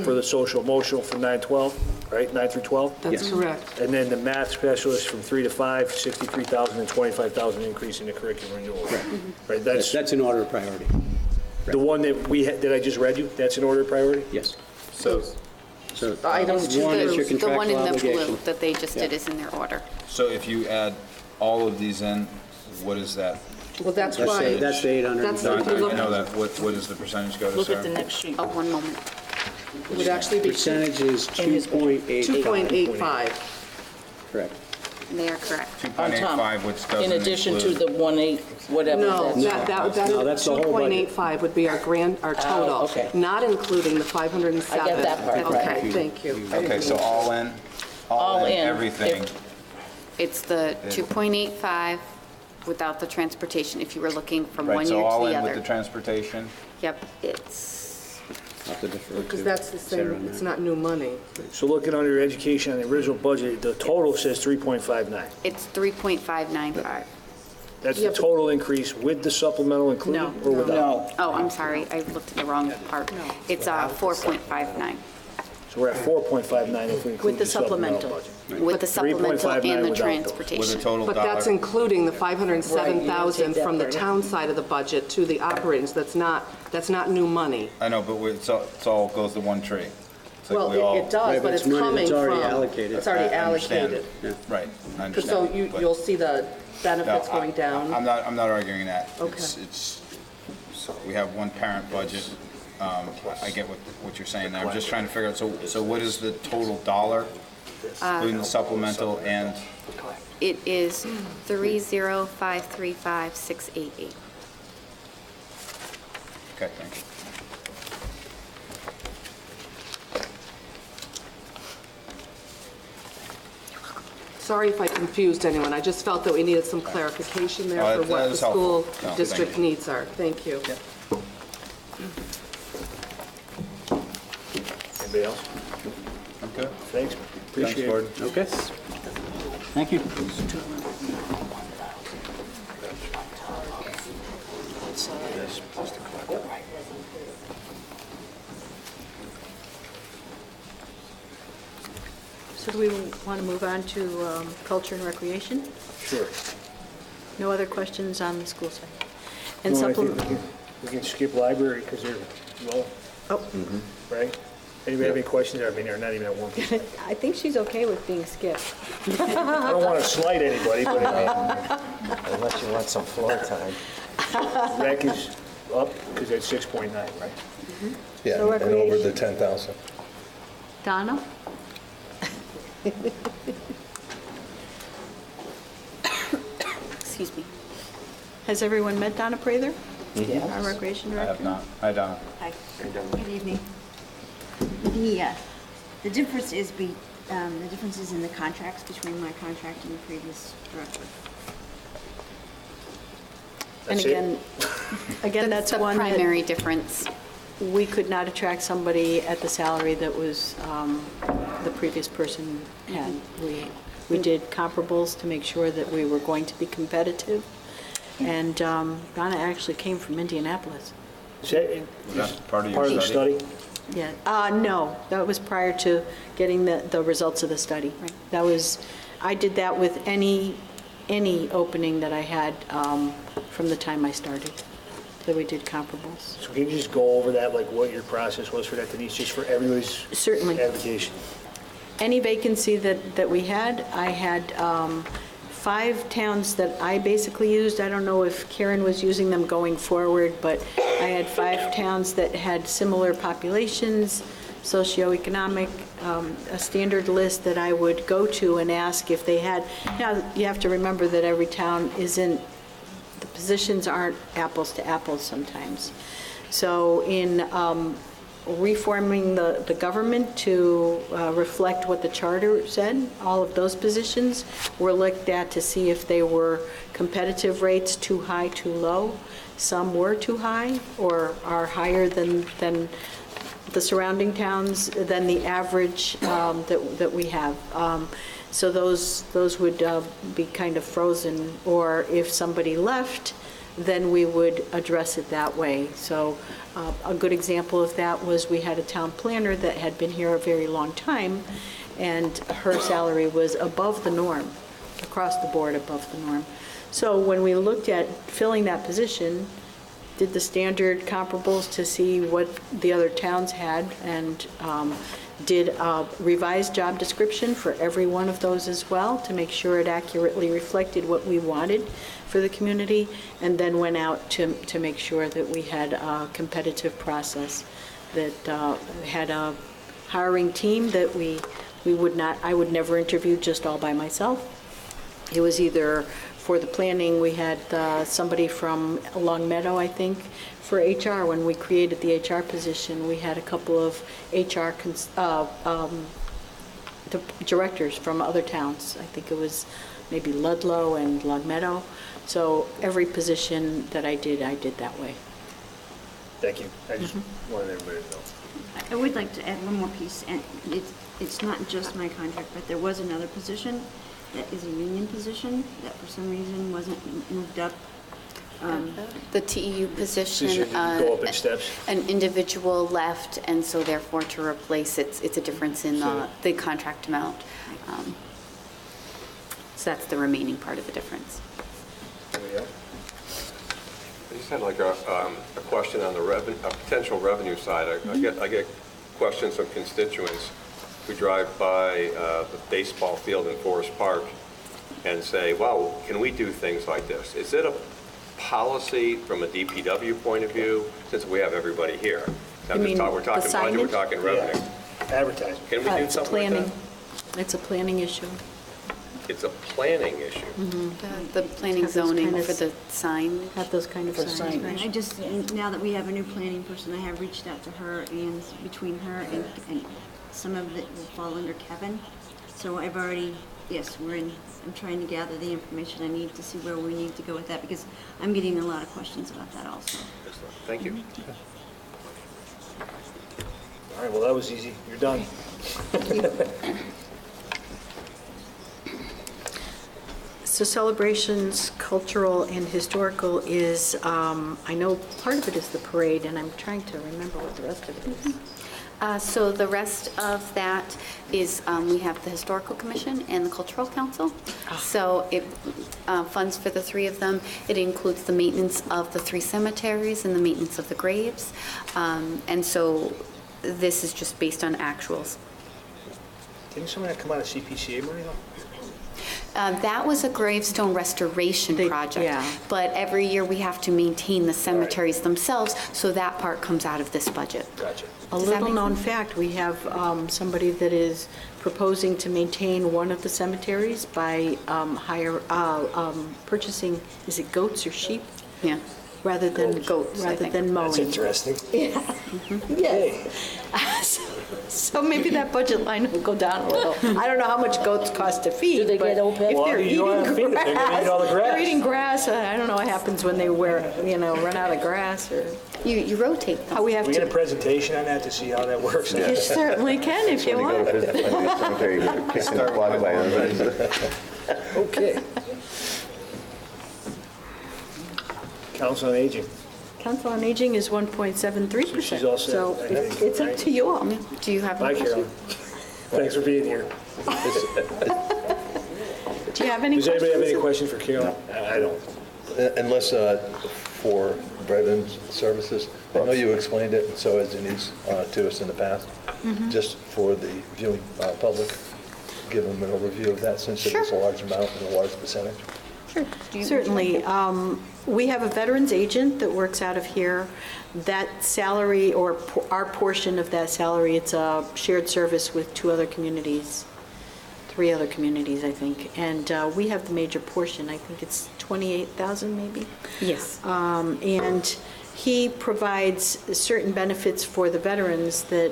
S1: for the social emotional from 9-12, right, 9 through 12?
S17: That's
S16: Yes.
S17: correct.
S1: And then the math specialist from 3 to 5, 63,000 and 25,000 increase in the curriculum renewal. Right, that's
S16: That's in order of priority.
S1: the one that we had, that I just read you, that's in order of priority?
S16: Yes.
S12: So,
S16: So
S17: Items two
S16: one is your
S4: The one in
S16: contractual
S4: the
S16: obligation.
S4: blue that they just did is in their order.
S12: so if you add all of these in, what is that?
S17: Well, that's
S16: That's
S17: why.
S16: that's 800.
S17: That's-
S12: No, I
S17: if you look-
S12: know that. What does the percentage go to,
S3: Look at the
S12: Sarah?
S3: next sheet.
S4: Oh, one moment.
S17: It would actually be
S16: Percentage is 2.8.
S17: 2.85.
S16: Correct.
S4: They are correct.
S3: On top,
S12: 2.85, which doesn't
S3: in addition to
S12: include-
S3: the 1.8, whatever
S17: No,
S3: that's.
S16: No, that's the whole budget.
S17: 2.85 would be our total,
S3: okay.
S17: not including the 507.
S3: I get that part,
S17: Okay,
S3: right.
S17: thank you.
S12: Okay, so all in,
S3: All in,
S12: everything.
S4: It's the 2.85 without the transportation, if you were looking from
S12: Right,
S4: one
S12: so
S4: year to
S12: all
S4: the
S12: in with the
S4: other.
S12: transportation?
S4: Yep, it's,
S16: I'll have to defer to
S17: Because that's the
S16: Sarah
S17: same,
S16: on
S17: it's
S16: that.
S17: not new money.
S1: So looking under education on the original budget, the total says 3.59.
S4: it's 3.595.
S1: That's
S17: Yeah,
S1: the
S17: but-
S1: total increase with the supplemental included
S5: No.
S1: or without?
S4: Oh, I'm sorry, I looked at the wrong part. It's 4.59
S1: So we're at 4.59 if we include
S5: With the
S1: the supplemental
S5: supplemental.
S1: budget.
S4: with the supplemental
S1: 3.59
S4: and the
S1: without those.
S12: With a
S4: transportation.
S12: total
S17: But that's
S12: dollar?
S17: including the 507,000
S3: that
S17: from the
S3: part out.
S17: town side of the budget to the operating, so that's not new money.
S12: I know, but it's all goes to one tree. It's like
S17: Well,
S12: we all-
S17: it does,
S16: Right,
S17: but it's
S16: money
S17: coming
S16: that's
S17: from.
S16: already allocated.
S17: It's already
S12: I understand.
S17: allocated.
S12: Right, I
S17: Because so
S12: understand. but-
S17: you'll see the benefits
S12: No,
S17: going down.
S12: I'm not arguing that.
S17: Okay.
S12: It's, we have one parent budget. I get what you're saying there. I'm just trying to figure out, so what is the total dollar, including the supplemental and,
S4: It is 30535,688.
S12: okay, thank you.
S17: Sorry if I confused anyone, I just felt that we needed some clarification there
S12: Oh,
S17: for
S12: that
S17: what the
S12: is helpful.
S17: school
S12: No, thank
S17: district
S12: you.
S17: needs are. Thank you.
S1: Anybody else?
S12: I'm good.
S1: Thanks, appreciate it.
S12: Gordon.
S16: Okay. Thank you.
S5: So do we want to move on to culture and recreation?
S1: Sure.
S5: No other questions on the school side? And
S1: No, I think
S5: supplement,
S1: we can skip library because they're, well,
S5: oh,
S1: right? Anybody have any questions? I mean, they're not even at 1.
S5: I think she's okay with being skipped.
S1: I don't want to slight anybody, but I mean,
S9: Unless you want some floor time.
S1: Rec is up because it's 6.9, right?
S6: Yeah,
S5: So
S6: and over
S5: recreation.
S6: the 10,000.
S5: Donna?
S4: Excuse me.
S5: Has everyone met Donna Prather?
S3: Yes.
S5: Our recreation
S12: I
S5: director?
S12: have not. Hi, Donna.
S18: Hi. Good evening. The difference is the differences in the contracts between my contract and the previous director.
S5: And
S1: That's it?
S5: again, that's
S4: the
S5: one that
S4: primary difference.
S5: we could not attract somebody at the salary that was, the previous person had. We did comparables to make sure that we were going to be competitive. And Donna actually came from Indianapolis.
S1: Is that
S12: Was that part of your
S1: part of the study?
S5: Yeah, no, that was prior to getting the results of the study. That was, I did that with any opening that I had from the time I started, that we did comparables.
S1: So can you just go over that, like what your process was for that, Denise, just for everybody's
S5: Certainly.
S1: advocation?
S5: Any vacancy that we had, I had 5 towns that I basically used. I don't know if Karen was using them going forward, but I had 5 towns that had similar populations, socioeconomic, a standard list that I would go to and ask if they had. Now, you have to remember that every town isn't, the positions aren't apples to apples sometimes. So in reforming the government to reflect what the charter said, all of those positions were looked at to see if they were competitive rates, too high, too low. Some were too high or are higher than the surrounding towns, than the average that we have. So those would be kind of frozen, or if somebody left, then we would address it that way. So a good example of that was we had a town planner that had been here a very long time, and her salary was above the norm, across the board above the norm. So when we looked at filling that position, did the standard comparables to see what the other towns had, and did a revised job description for every one of those as well to make sure it accurately reflected what we wanted for the community, and then went out to make sure that we had a competitive process, that had a hiring team that I would never interview just all by myself. It was either for the planning, we had somebody from Long Meadow, I think, for HR. When we created the HR position, we had a couple of HR the directors from other towns. I think it was maybe Ludlow and Long Meadow. So every position that I did that way.
S1: Thank you. I just wanted everybody to know.
S18: I would like to add one more piece, and it's not just my contract, but there was another position that is a union position that for some reason wasn't moved up.
S4: The TEU position,
S1: Position didn't go up in steps.
S4: an individual left, and so therefore to replace it, it's a difference in the contract amount. So that's the remaining part of the difference.
S1: There we go.
S7: I just had like a question on the potential revenue side. I get questions from constituents who drive by the baseball field in Forest Park and say, wow, can we do things like this? Is it a policy from a DPW point of view, since we have everybody here? We're talking budget, we're talking revenue.
S1: Advertising.
S7: Can we do something like that?
S5: It's a planning issue.
S7: It's a planning issue.
S4: The planning
S5: Have those
S4: zoning
S5: kind of
S4: for the sign.
S5: Have those kind of
S3: For
S5: signs.
S3: signage.
S5: right?
S18: I just, now that we have a new planning person, I have reached out to her, and between her and some of it will fall under Kevin. So I've already, yes, I'm trying to gather the information I need to see where we need to go with that, because I'm getting a lot of questions about that also.
S7: Excellent. Thank you.
S1: All right, well, that was easy. You're done.
S5: So Celebrations Cultural and Historical is, I know part of it is the parade, and I'm trying to remember what the rest of it is.
S4: So the rest of that is, we have the Historical Commission and the Cultural Council. So it funds for the 3 of them. It includes the maintenance of the 3 cemeteries and the maintenance of the graves. And so this is just based on actuals.
S1: Didn't some of that come out of CPCA money, though?
S4: That was a gravestone restoration project.
S5: yeah.
S4: But every year we have to maintain the cemeteries themselves, so that part comes out of this budget.
S1: Gotcha.
S5: A
S4: Does that make
S5: little-known
S4: sense?
S5: fact, we have somebody that is proposing to maintain one of the cemeteries by purchasing, is it goats or sheep?
S4: Yeah.
S5: Rather than,
S4: Goats, I
S5: rather
S4: think.
S5: than mowing.
S1: That's interesting.
S5: Yeah. Yes. So maybe that budget line will go down a little. I don't know how much goats cost to feed.
S3: Do they
S5: but
S3: get OPEB?
S5: if
S1: Well,
S5: they're
S1: you don't have to feed
S5: eating
S1: them, they're gonna eat all the
S5: grass,
S1: grass.
S5: they're eating grass, I don't know what happens when they run out of grass or
S4: You rotate them.
S5: how we have
S1: We get a
S5: to.
S1: presentation on that to see how that works.
S5: You certainly can if you want.
S1: Okay. Council on Aging.
S5: Council on Aging is 1.73%.
S1: She's all set,
S5: So
S1: I think,
S5: it's up
S1: right?
S5: to you all.
S4: Do you have
S1: Bye,
S4: any
S1: Carolyn. Thanks for being here.
S5: Do you have any
S1: Does anybody have any
S5: questions?
S1: questions for Carolyn? I don't.
S6: Unless for Veterans Services, I know you explained it, and so has Denise to us in the past. Just for the viewing public, give them an overview of that since it is a large amount and a large percentage.
S5: Certainly. We have a veterans agent that works out of here. That salary, or our portion of that salary, it's a shared service with 3 other communities, I think. And we have the major portion. I think it's 28,000 maybe.
S4: Yes.
S5: And he provides certain benefits for the veterans that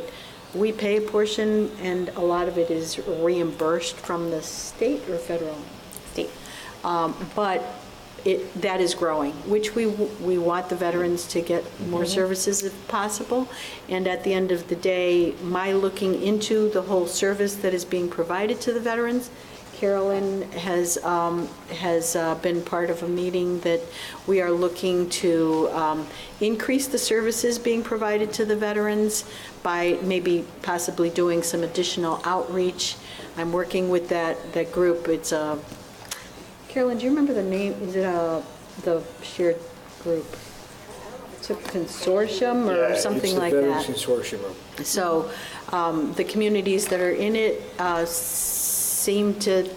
S5: we pay a portion, and a lot of it is reimbursed from the state or federal?
S4: State.
S5: But that is growing, which we want the veterans to get more services if possible. And at the end of the day, my looking into the whole service that is being provided to the veterans, Carolyn has been part of a meeting that we are looking to increase the services being provided to the veterans by maybe possibly doing some additional outreach. I'm working with that group. It's a Carolyn, do you remember the name? Is it the shared group? It's a consortium or something like that?
S1: Yeah, it's the Veterans Consortium.
S5: So the communities that are in it seem to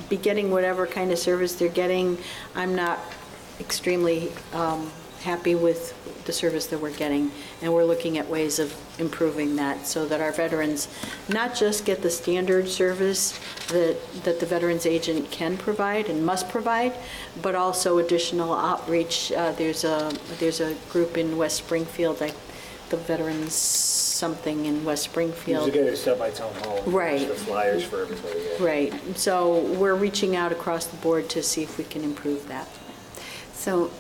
S5: be getting whatever kind of service they're getting. I'm not extremely happy with the service that we're getting, and we're looking at ways of improving that so that our veterans not just get the standard service that the veterans agent can provide and must provide, but also additional outreach. There's a group in West Springfield, the Veterans something in West Springfield.
S1: There's a guy that stopped by Town Hall.
S5: Right.
S1: The flyers for everybody. Yeah.
S5: Right. So we're reaching out across the board to see if we can improve that.
S4: So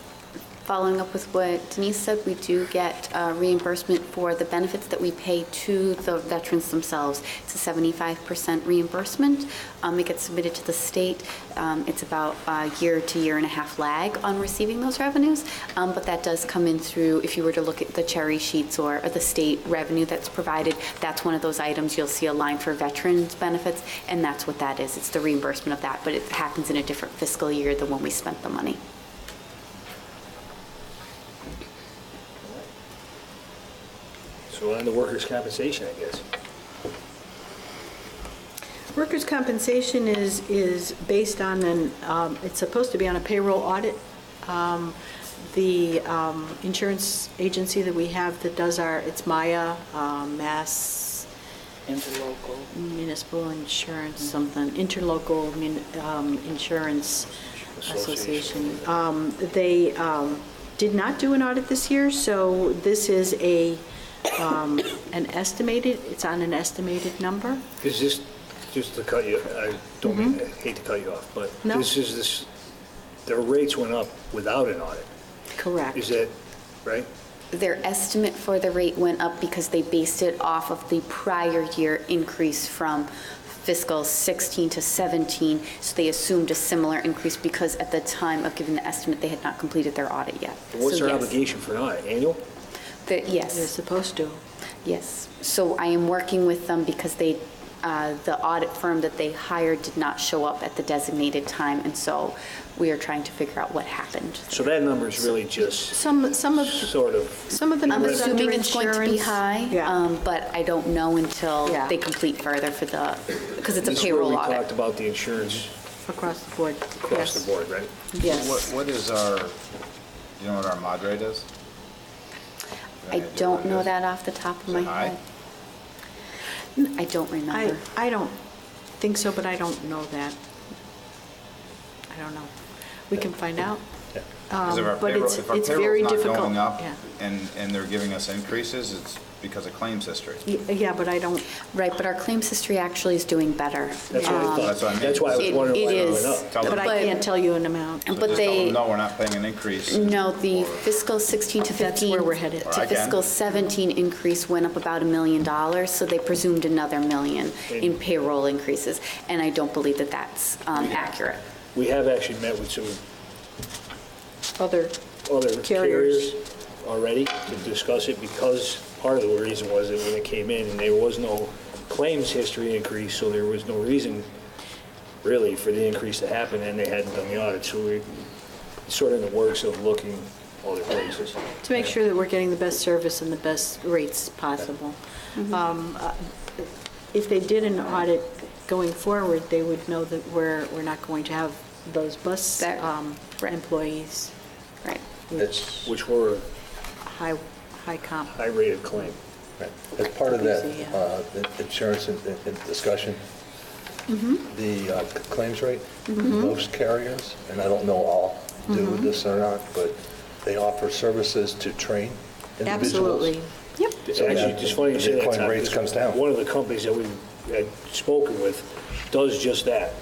S4: following up with what Denise said, we do get reimbursement for the benefits that we pay to the veterans themselves. It's a 75% reimbursement. It gets submitted to the state. It's about a year to year and a half lag on receiving those revenues, but that does come in through, if you were to look at the cherry sheets or the state revenue that's provided, that's one of those items. You'll see a line for veterans benefits, and that's what that is. It's the reimbursement of that, but it happens in a different fiscal year than when we spent the money.
S1: So on the workers' compensation, I guess.
S5: Workers' compensation is based on it's supposed to be on a payroll audit. The insurance agency that we have that does it's Maya, Mass
S3: Interlocal.
S5: Municipal Insurance, something, Interlocal Insurance Association. They did not do an audit this year, so this is an estimated, it's on an estimated number.
S1: Is this, just to cut you, I don't mean, I hate to cut you off, but
S5: No.
S1: their rates went up without an audit.
S5: Correct.
S1: Is that right?
S4: Their estimate for the rate went up because they based it off of the prior year increase from fiscal 16 to 17, so they assumed a similar increase because at the time of giving the estimate, they had not completed their audit yet.
S1: What's
S4: So
S1: their
S4: yes.
S1: obligation for an audit? Annual?
S4: Yes.
S5: They're supposed to.
S4: Yes. So I am working with them because the audit firm that they hired did not show up at the designated time, and so we are trying to figure out what happened.
S1: So that number is really just
S5: some of
S1: the
S5: the
S4: I'm
S5: numbers
S4: assuming
S5: under
S4: it's going to be
S5: insurance.
S4: high,
S5: Yeah.
S4: but I don't know until
S5: Yeah.
S4: they complete further for because it's a
S1: This is where
S4: payroll
S1: we
S4: audit.
S1: talked about the insurance
S5: across the board.
S1: across the board, right?
S5: Yes.
S12: What is our, you know what our mod rate is?
S4: I don't know that off the top of my
S12: high?
S4: head. I don't remember.
S5: I don't think so, but I don't know that. I don't know. We can find out.
S12: Because if our
S5: But it's
S12: payroll's
S5: very
S12: not
S5: difficult.
S12: going up
S5: Yeah.
S12: and they're giving us increases, it's because of claims history.
S5: Yeah, but I don't.
S4: Right, but our claims history actually is doing better.
S1: That's what I thought.
S12: That's what I mean.
S1: That's why I was
S4: It-
S1: wondering why
S4: it
S1: it
S4: is.
S1: went up.
S12: Tell them.
S5: But I can't tell you an amount.
S12: So
S4: But
S12: just tell
S4: they-
S12: them, no, we're not paying an increase.
S4: No, the fiscal 16 to 15.
S5: That's where we're headed.
S12: Or
S4: To
S12: I can.
S4: fiscal 17 increase went up about $1 million, so they presumed another $1 million in payroll increases, and I don't believe that that's accurate.
S1: We have actually met with some
S5: Other
S1: other
S5: Carriers.
S1: carriers already to discuss it, because part of the reason was that when it came in, and there was no claims history increase, so there was no reason really for the increase to happen, and they hadn't done the audit, so we're sort of in the works of looking other places.
S5: to make sure that we're getting the best service and the best rates possible. If they did an audit going forward, they would know that we're not going to have those bus employees.
S4: Right.
S1: Which were
S5: High comp.
S1: high-rated claim.
S6: Right. As part of that
S5: Easy,
S6: insurance and discussion, the claims rate,
S5: Mhm.
S6: most carriers, and I don't know all do this or not, but they offer services to train individuals.
S5: Absolutely.
S4: Yep.
S1: It's actually just funny you say
S6: The
S1: that,
S6: claim
S1: Tom,
S6: rates
S1: because
S6: comes down.
S1: one of the companies that we had spoken with does just that.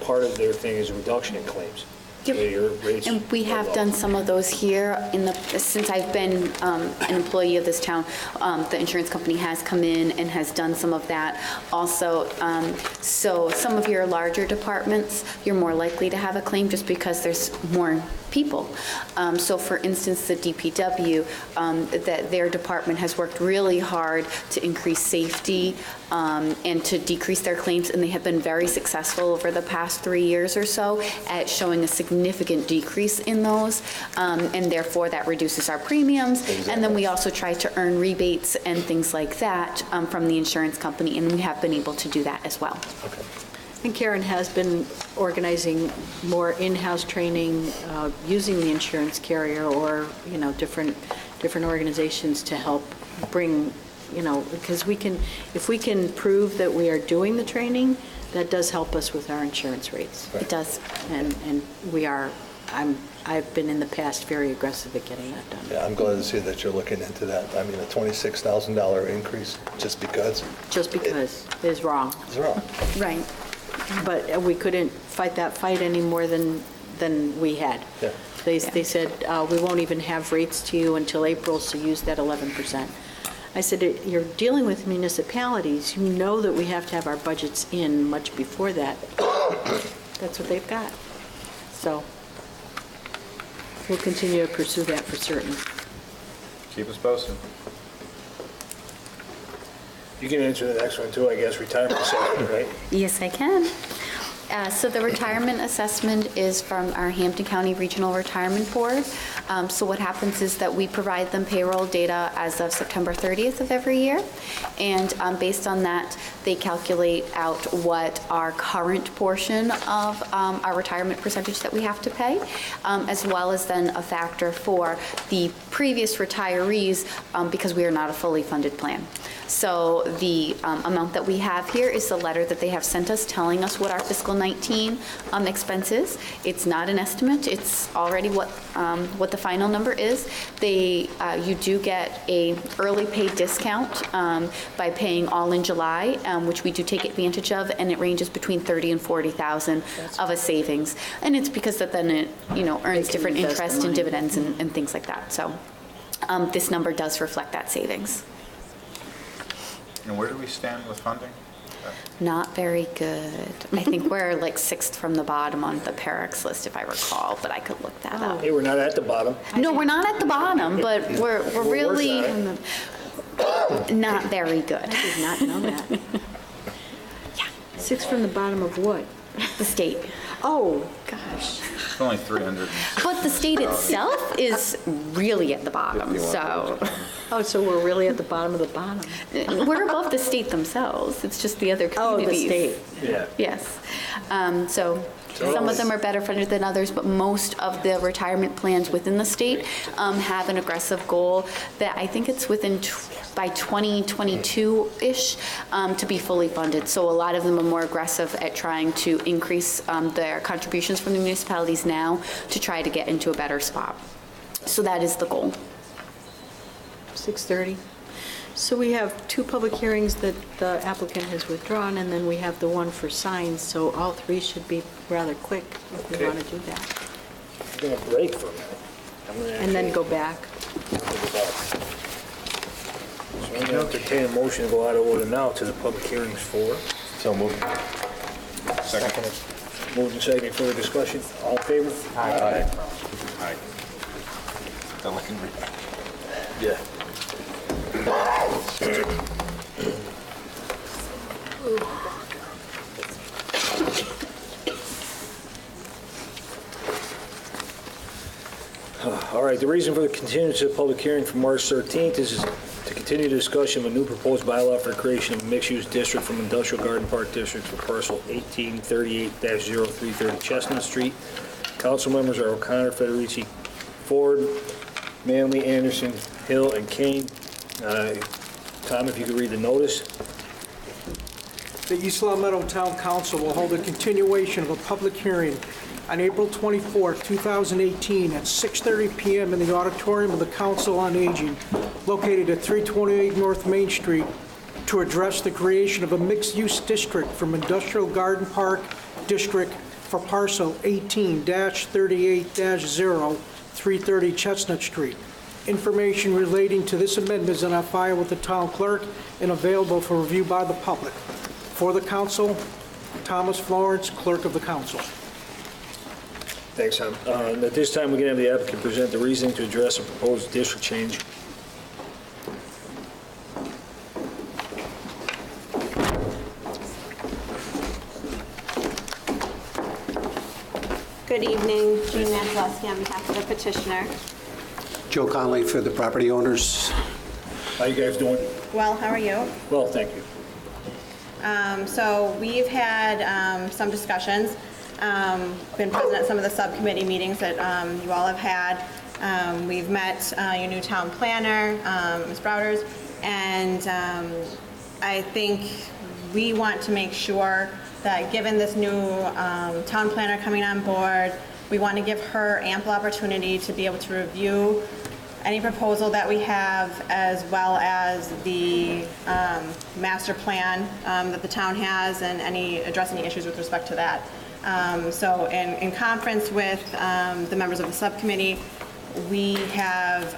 S1: Part of their thing is a reduction in claims.
S4: Yep.
S1: So your rates
S4: And we have
S1: are
S4: done
S1: low.
S4: some of those here since I've been an employee of this town. The insurance company has come in and has done some of that. Also, so some of your larger departments, you're more likely to have a claim just because there's more people. So for instance, the DPW, that their department has worked really hard to increase safety and to decrease their claims, and they have been very successful over the past 3 years or so at showing a significant decrease in those, and therefore that reduces our premiums. And then we also try to earn rebates and things like that from the insurance company, and we have been able to do that as well.
S5: And Karen has been organizing more in-house training using the insurance carrier or, different organizations to help bring, because if we can prove that we are doing the training, that does help us with our insurance rates.
S4: It does.
S5: And I've been in the past very aggressive at getting that done.
S6: Yeah, I'm glad to see that you're looking into that. I mean, a $26,000 increase just because.
S5: Just because is wrong.
S6: It's wrong.
S4: Right.
S5: But we couldn't fight that fight any more than we had.
S6: Yeah.
S5: They said, we won't even have rates to you until April, so use that 11%. I said, you're dealing with municipalities, you know that we have to have our budgets in much before that. That's what they've got. So we'll continue to pursue that for certain.
S12: Keep us posted.
S1: You can answer the next one too, I guess, retirement assessment, right?
S4: Yes, I can. So the retirement assessment is from our Hampton County Regional Retirement Board. So what happens is that we provide them payroll data as of September 30th of every year. And based on that, they calculate out what our current portion of our retirement percentage that we have to pay, as well as then a factor for the previous retirees, because we are not a fully funded plan. So the amount that we have here is the letter that they have sent us telling us what our fiscal 19 expense is. It's not an estimate. It's already what the final number is. You do get a early pay discount by paying all in July, which we do take advantage of, and it ranges between $30,000 and $40,000 of a savings. And it's because that then it earns different interest and dividends and things like that. So this number does reflect that savings.
S12: And where do we stand with funding?
S4: Not very good. I think we're like 6th from the bottom on the Parex list, if I recall, but I could look that up.
S1: Hey, we're not at the bottom.
S4: No, we're not at the bottom, but we're really not very good.
S5: I did not know that. 6 from the bottom of what?
S4: The state.
S5: Oh,
S4: gosh.
S12: It's only 300.
S4: But the state itself is really at the bottom, so.
S5: Oh, so we're really at the bottom of the bottom.
S4: We're above the state themselves. It's just the other
S5: Oh, the
S4: communities.
S5: state.
S1: Yeah.
S4: Yes. So some of them are better funded than others, but most of the retirement plans within the state have an aggressive goal that I think it's within by 2022-ish to be fully funded. So a lot of them are more aggressive at trying to increase their contributions from the municipalities now to try to get into a better spot. So that is the goal.
S5: 6:30. So we have 2 public hearings that the applicant has withdrawn, and then we have the one for signs, so all 3 should be rather quick if we
S1: Okay.
S5: want to do that.
S1: I'm going to break for a minute. I'm gonna
S5: And then
S1: actually
S5: go back.
S1: go back. So I'm going to entertain a motion to go out of order now to the public hearings for.
S6: So moved.
S1: Second. Moved and seconded. Further discussion? All in favor?
S6: Aye.
S1: Aye.
S6: Yeah.
S1: All right, the reason for the continuance of the public hearing from March 13th is to continue the discussion of a new proposed bylaw for the creation of a mixed-use district from Industrial Garden Park District for parcel 1838-0330 Chestnut Street. Council members are O'Connor, Federici, Ford, Manley, Anderson, Hill, and Kane. Tom, if you could read the notice.
S19: The East Long Meadow Town Council will hold a continuation of a public hearing on April 24, 2018 at 6:30 p.m. in the auditorium of the Council on Aging, located at 328 North Main Street, to address the creation of a mixed-use district from Industrial Garden Park District for parcel 18-38-0330 Chestnut Street. Information relating to this amendment is on file with the town clerk and available for review by the public. For the council, Thomas Florence, clerk of the council.
S1: Thanks, Tom. At this time, we can have the applicant present the reasoning to address a proposed district change.
S20: Good evening, Jean Maslowski on behalf of the petitioner.
S21: Joe Conley for the property owners.
S1: How you guys doing?
S20: Well, how are you?
S1: Well, thank you.
S20: So we've had some discussions, been present at some of the subcommittee meetings that you all have had. We've met your new town planner, Ms. Browders, and I think we want to make sure that given this new town planner coming on board, we want to give her ample opportunity to be able to review any proposal that we have, as well as the master plan that the town has, and address any issues with respect to that. So in conference with the members of the subcommittee, we have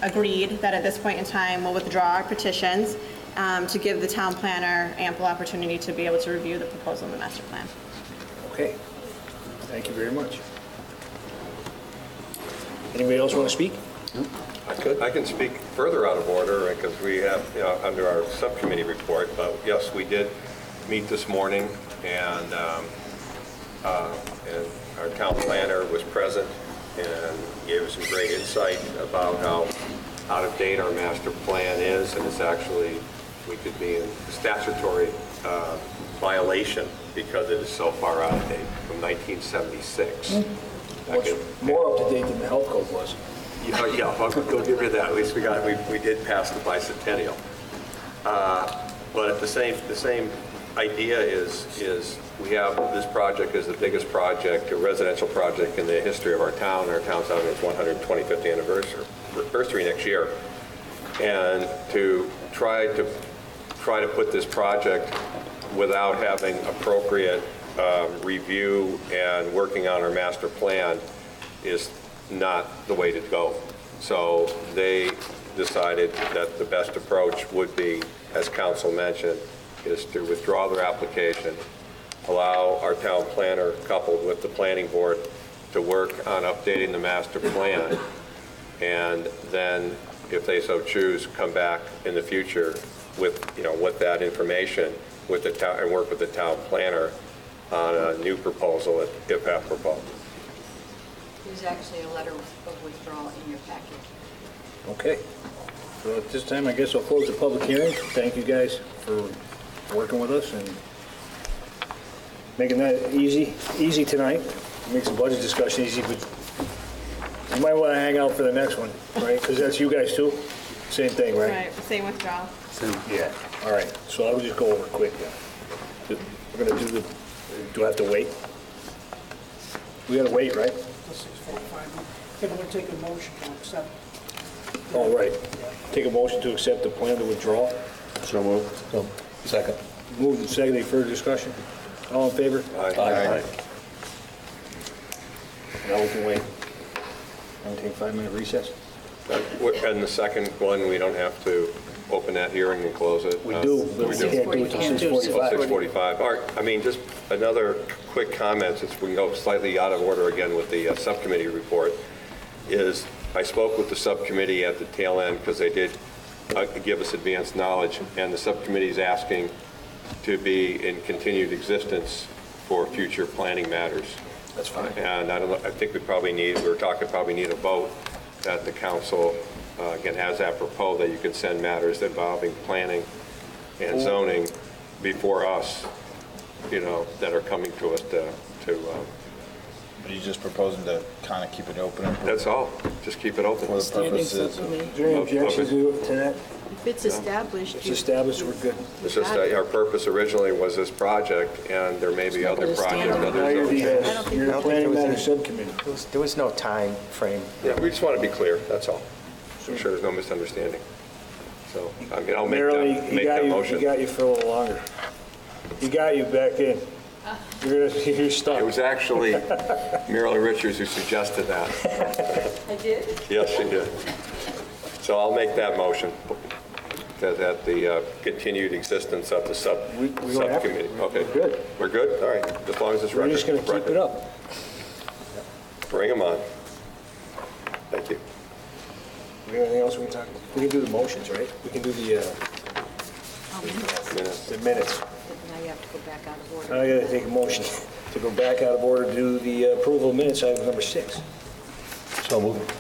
S20: agreed that at this point in time, we'll withdraw our petitions to give the town planner ample opportunity to be able to review the proposal in the master plan.
S1: Okay. Thank you very much. Anybody else want to speak?
S7: I can speak further out of order because we have, under our subcommittee report, but yes, we did meet this morning, and our town planner was present and gave us some great insight about how out of date our master plan is, and it's actually, we could be in statutory violation because it is so far out of date, from 1976.
S1: Much more up to date than the health code was.
S7: Yeah, I'll give you that. At least we did pass the bicentennial. But the same idea is we have this project is the biggest project, a residential project in the history of our town. Our town's having its 125th anniversary next year, and to try to put this project without having appropriate review and working on our master plan is not the way to go. So they decided that the best approach would be, as council mentioned, is to withdraw their application, allow our town planner, coupled with the planning board, to work on updating the master plan, and then, if they so choose, come back in the future with, with that information, with the town, and work with the town planner on a new proposal if apropos.
S11: There's actually a letter of withdrawal in your packet.
S1: Okay. So at this time, I guess I'll close the public hearing. Thank you guys for working with us and making that easy tonight. Makes the budget discussion easy, but you might want to hang out for the next one, right? Because that's you guys too? Same thing, right?
S20: Right, same withdrawal.
S1: Yeah, all right. So I'll just go over quick then. We're going to do I have to wait? We got to wait, right?
S19: If we're taking a motion to accept.
S1: All right. Take a motion to accept the plan to withdraw.
S6: So moved. Second.
S1: Moved and seconded. Any further discussion? All in favor?
S7: Aye.
S1: Now we can wait. Want to take a 5-minute recess?
S7: And the second one, we don't have to open that hearing and close it?
S1: We do, but we can't do it till 6:45.
S7: 6:45. All right, I mean, just another quick comment, since we go slightly out of order again with the subcommittee report, is I spoke with the subcommittee at the tail end because they did give us advanced knowledge, and the subcommittee is asking to be in continued existence for future planning matters.
S1: That's fine.
S7: And I don't know, I think we probably need a vote that the council, again, has apropos that you can send matters involving planning and zoning before us, you know, that are coming to us
S12: Are you just proposing to kind of keep it open?
S7: That's all. Just keep it open.
S12: For the purposes of...
S1: Is there any objection to that?
S5: If it's established.
S1: It's established, we're good.
S7: It's just that our purpose originally was this project, and there may be other projects, other zones.
S1: You're planning matter subcommittee.
S9: There was no time frame.
S7: Yeah, we just want to be clear, that's all. I'm sure there's no misunderstanding. So, I mean, I'll make
S1: Marilyn,
S7: that motion.
S1: he got you for a little longer. He got you back in. You're stuck.
S7: It was actually Marilyn Richards who suggested that.
S20: I did?
S7: Yes, she did. So I'll make that motion, that the continued existence of the subcommittee. Okay.
S1: We're good.
S7: We're good? All right, as long as it's
S1: We're just going to keep it up.
S7: Bring them on. Thank you.
S1: We got anything else we can talk about? We can do the motions, right? We can do the minutes.
S11: Now you have to go back out of order.
S1: Now I got to take a motion to go back out of order to do the approval of minutes, item number 6.
S6: So moved.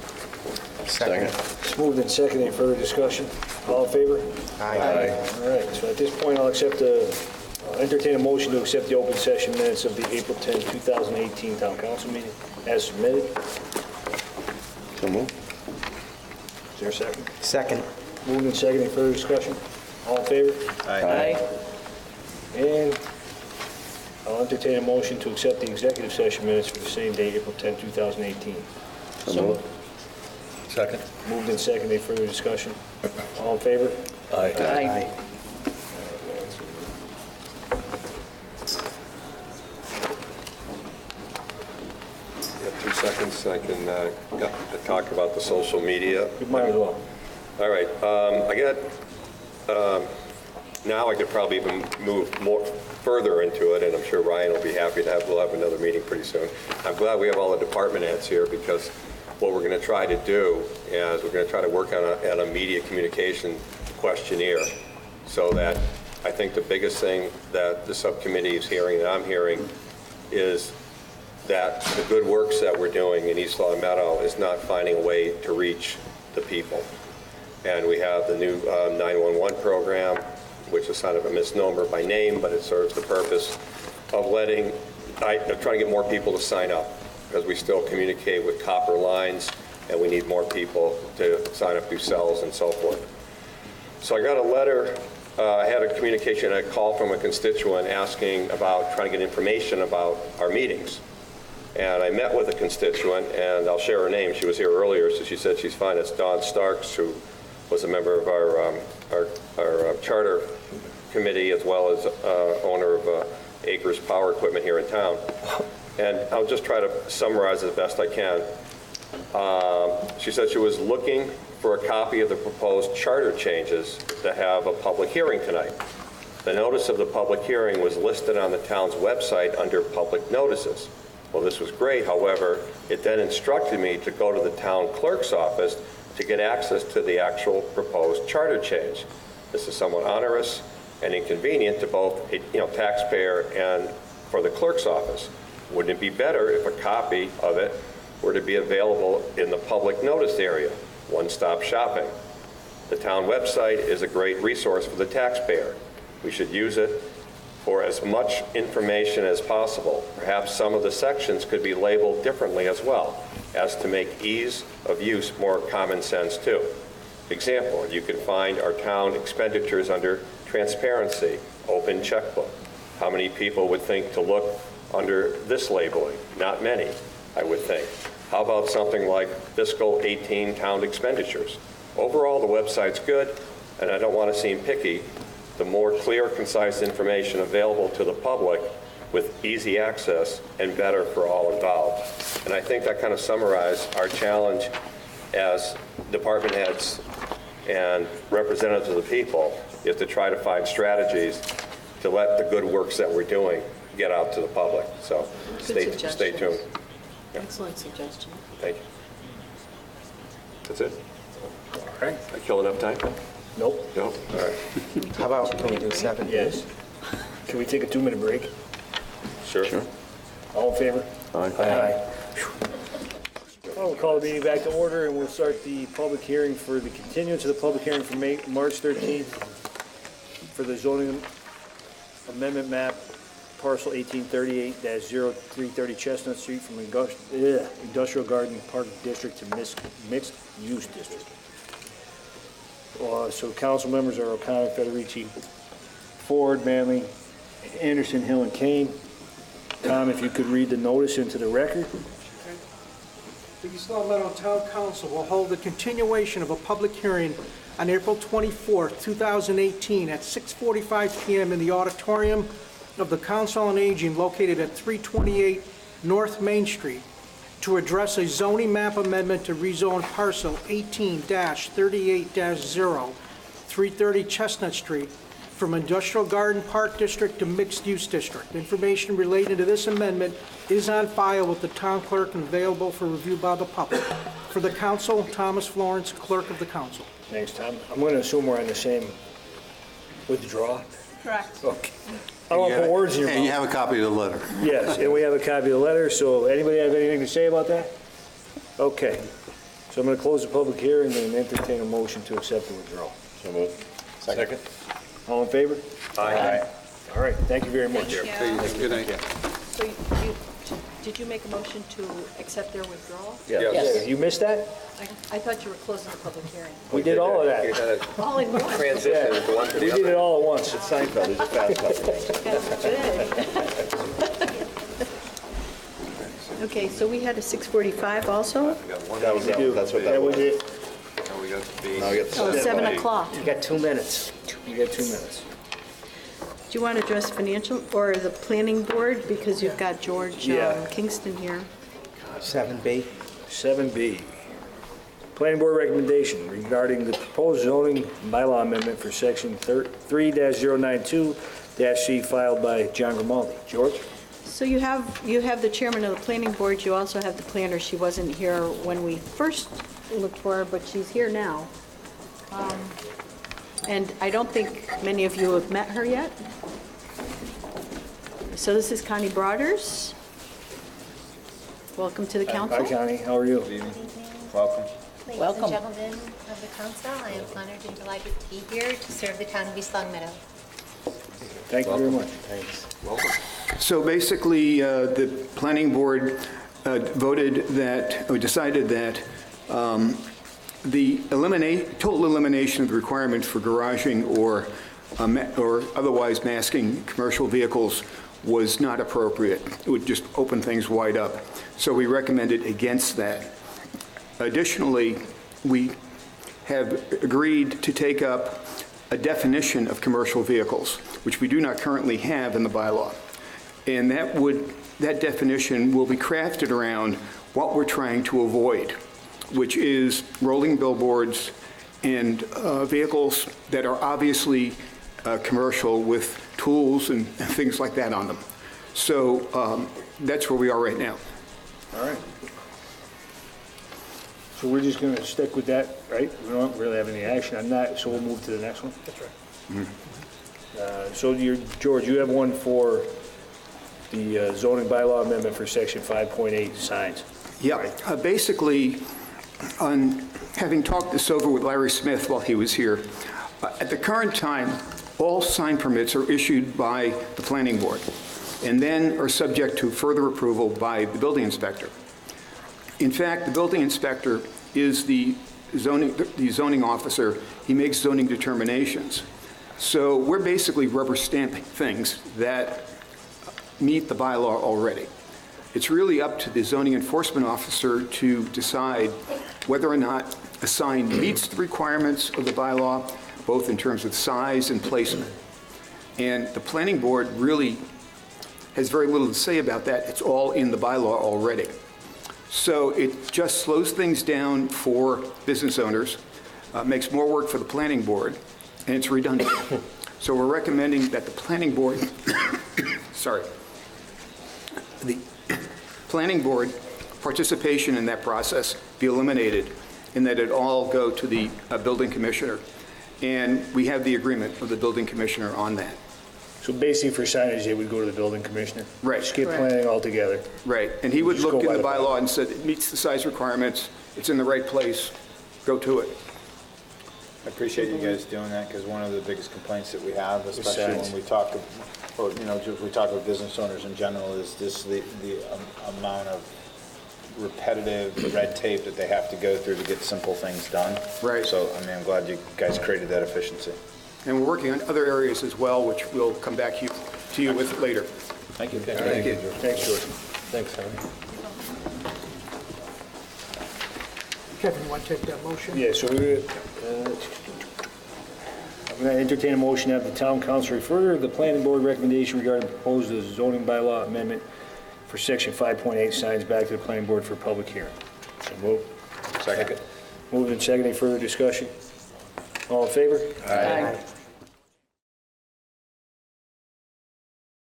S9: Second.
S1: It's moved and seconded. Any further discussion? All in favor?
S9: Aye.
S1: All right, so at this point, I'll entertain a motion to accept the open session minutes of the April 10, 2018 Town Council meeting as submitted.
S6: So moved.
S1: Is there a second?
S9: Second.
S1: Moved and seconded. Any further discussion? All in favor?
S9: Aye.
S1: And I'll entertain a motion to accept the executive session minutes for the same day, April 10, 2018.
S6: So moved. Second.
S1: Moved and seconded. Any further discussion? All in favor?
S9: Aye.
S7: Yeah, 2 seconds, I can talk about the social media.
S1: You might as well.
S7: All right, now I could probably even move further into it, and I'm sure Ryan will be happy to we'll have another meeting pretty soon. I'm glad we have all the department heads here, because what we're going to try to do is we're going to try to work on a media communication questionnaire, so that I think the biggest thing that the subcommittee is hearing, that I'm hearing, is that the good works that we're doing in East Long Meadow is not finding a way to reach the people. And we have the new 911 program, which is kind of a misnomer by name, but it serves the purpose of trying to get more people to sign up, because we still communicate with copper lines, and we need more people to sign up through cells and so forth. So I got a letter, I had a communication, a call from a constituent asking about trying to get information about our meetings. And I met with a constituent, and I'll share her name. She was here earlier, so she said she's fine. It's Dawn Starks, who was a member of our charter committee, as well as owner of Acres Power Equipment here in town. And I'll just try to summarize it as best I can. She said she was looking for a copy of the proposed charter changes to have a public hearing tonight. The notice of the public hearing was listed on the town's website under public notices. Well, this was great. However, it then instructed me to go to the town clerk's office to get access to the actual proposed charter change. This is somewhat onerous and inconvenient to both, taxpayer and for the clerk's office. Wouldn't it be better if a copy of it were to be available in the public notice area, one-stop shopping? The town website is a great resource for the taxpayer. We should use it for as much information as possible. Perhaps some of the sections could be labeled differently as well, as to make ease of use more common sense too. Example, you can find our town expenditures under transparency, open checkbook. How many people would think to look under this labeling? Not many, I would think. How about something like fiscal 18 town expenditures? Overall, the website's good, and I don't want to seem picky. The more clear, concise information available to the public with easy access and better for all involved. And I think that kind of summarizes our challenge as department heads and representatives of the people, is to try to find strategies to let the good works that we're doing get out to the public. So stay tuned. Yeah.
S5: Excellent suggestion.
S7: Thank you. That's it?
S1: All right.
S7: I kill enough time?
S1: Nope.
S7: No? All right.
S9: How about, can we do 7?
S1: Yes. Can we take a 2-minute break?
S7: Sure.
S1: All in favor?
S7: Aye.
S1: Well, we'll call the meeting back to order, and we'll start the public hearing for the continuance of the public hearing for March 13th for the zoning amendment map, parcel 1838-0330 Chestnut Street from Industrial Garden Park District to Mixed Use District. So council members are O'Connor, Federici, Ford, Manley, Anderson, Hill, and Kane. Tom, if you could read the notice into the record.
S19: The East Long Meadow Town Council will hold a continuation of a public hearing on April 24, 2018 at 6:45 p.m. in the auditorium of the Council on Aging located at 328 North Main Street to address a zoning map amendment to rezone parcel 18-38-0, 330 Chestnut Street from Industrial Garden Park District to Mixed Use District. Information related to this amendment is on file with the town clerk and available for review by the public. For the council, Thomas Florence, clerk of the council.
S1: Thanks, Tom. I'm going to assume we're on the same withdraw.
S20: Correct.
S1: Okay. I don't want to put words in your mouth.
S21: And you have a copy of the letter.
S1: Yes, and we have a copy of the letter, so anybody have anything to say about that? Okay. So I'm going to close the public hearing and entertain a motion to accept the withdrawal.
S7: So moved. Second.
S1: All in favor?
S7: Aye.
S1: All right, thank you very much.
S21: Good night.
S5: So did you make a motion to accept their withdrawal?
S1: Yes. You missed that?
S5: I thought you were closing the public hearing.
S1: We did all of that.
S5: All in one?
S7: Transition into one to
S1: We
S7: the
S1: did it
S7: other.
S1: all at once.
S10: It's Seinfeld, he's a fast puppet.
S5: Okay, so we had a 6:45 also?
S10: That's what that was.
S1: it.
S7: Now we got to be.
S10: Now we got
S5: Oh, 7 o'clock.
S1: You got 2 minutes. You got 2 minutes.
S5: Do you want to address financial or the planning board? Because you've got George Kingston here.
S9: 7B.
S1: 7B. Planning board recommendation regarding the proposed zoning bylaw amendment for section 3-092-C filed by John Grimaldi. George?
S5: So you have the chairman of the planning board, you also have the planner. She wasn't here when we first looked for her, but she's here now. And I don't think many of you have met her yet. So this is Connie Broaders. Welcome to the council.
S1: Hi, Connie. How are you?
S8: Good evening. Welcome.
S13: Ladies
S5: Welcome.
S13: and gentlemen of the council, I am honored and delighted to be here to serve the town of East Long Meadow.
S1: Thank you very much.
S9: Thanks.
S7: Welcome.
S22: So basically, the planning board decided that the total elimination of the requirement for garaging or otherwise masking commercial vehicles was not appropriate. It would just open things wide up. So we recommended against that. Additionally, we have agreed to take up a definition of commercial vehicles, which we do not currently have in the bylaw. And that definition will be crafted around what we're trying to avoid, which is rolling billboards and vehicles that are obviously commercial with tools and things like that on them. So that's where we are right now.
S1: All right. So we're just going to stick with that, right? We don't really have any action on that, so we'll move to the next one. That's right. So George, you have one for the zoning bylaw amendment for section 5.8 signs.
S22: Yeah, basically, on having talked this over with Larry Smith while he was here, at the current time, all sign permits are issued by the planning board and then are subject to further approval by the building inspector. In fact, the building inspector is the zoning officer. He makes zoning determinations. So we're basically rubber stamping things that meet the bylaw already. It's really up to the zoning enforcement officer to decide whether or not a sign meets the requirements of the bylaw, both in terms of size and placement. And the planning board really has very little to say about that. It's all in the bylaw already. So it just slows things down for business owners, makes more work for the planning board, and it's redundant. So we're recommending that the planning board, the planning board participation in that process be eliminated and that it all go to the building commissioner. And we have the agreement of the building commissioner on that.
S1: So basically for signage, they would go to the building commissioner?
S22: Right.
S1: Skip planning altogether?
S22: Right, and he would
S1: Just
S22: look
S1: go
S22: in
S1: by
S22: the
S1: the
S22: bylaw and said, it meets the size requirements, it's in the right place, go to it.
S12: I appreciate you guys doing that, because one of the biggest complaints that we have, especially
S1: signs.
S12: when we talk, or, you know, if we talk with business owners in general, is just the amount of repetitive red tape that they have to go through to get simple things done.
S22: Right.
S12: So, I mean, I'm glad you guys created that efficiency.
S22: And we're working on other areas as well, which we'll come back to you with later.
S12: Thank you.
S22: Thank you.
S1: Thanks, George.
S6: Thanks, Harry.
S19: Kevin, you want to take that motion?
S1: Yeah, so I'm going to entertain a motion to have the town council refer the planning board recommendation regarding proposed zoning bylaw amendment for section 5.8 signs back to the planning board for public hearing. So move.
S12: Second.
S1: Moved and seconded. Any further discussion? All in favor?
S3: Aye.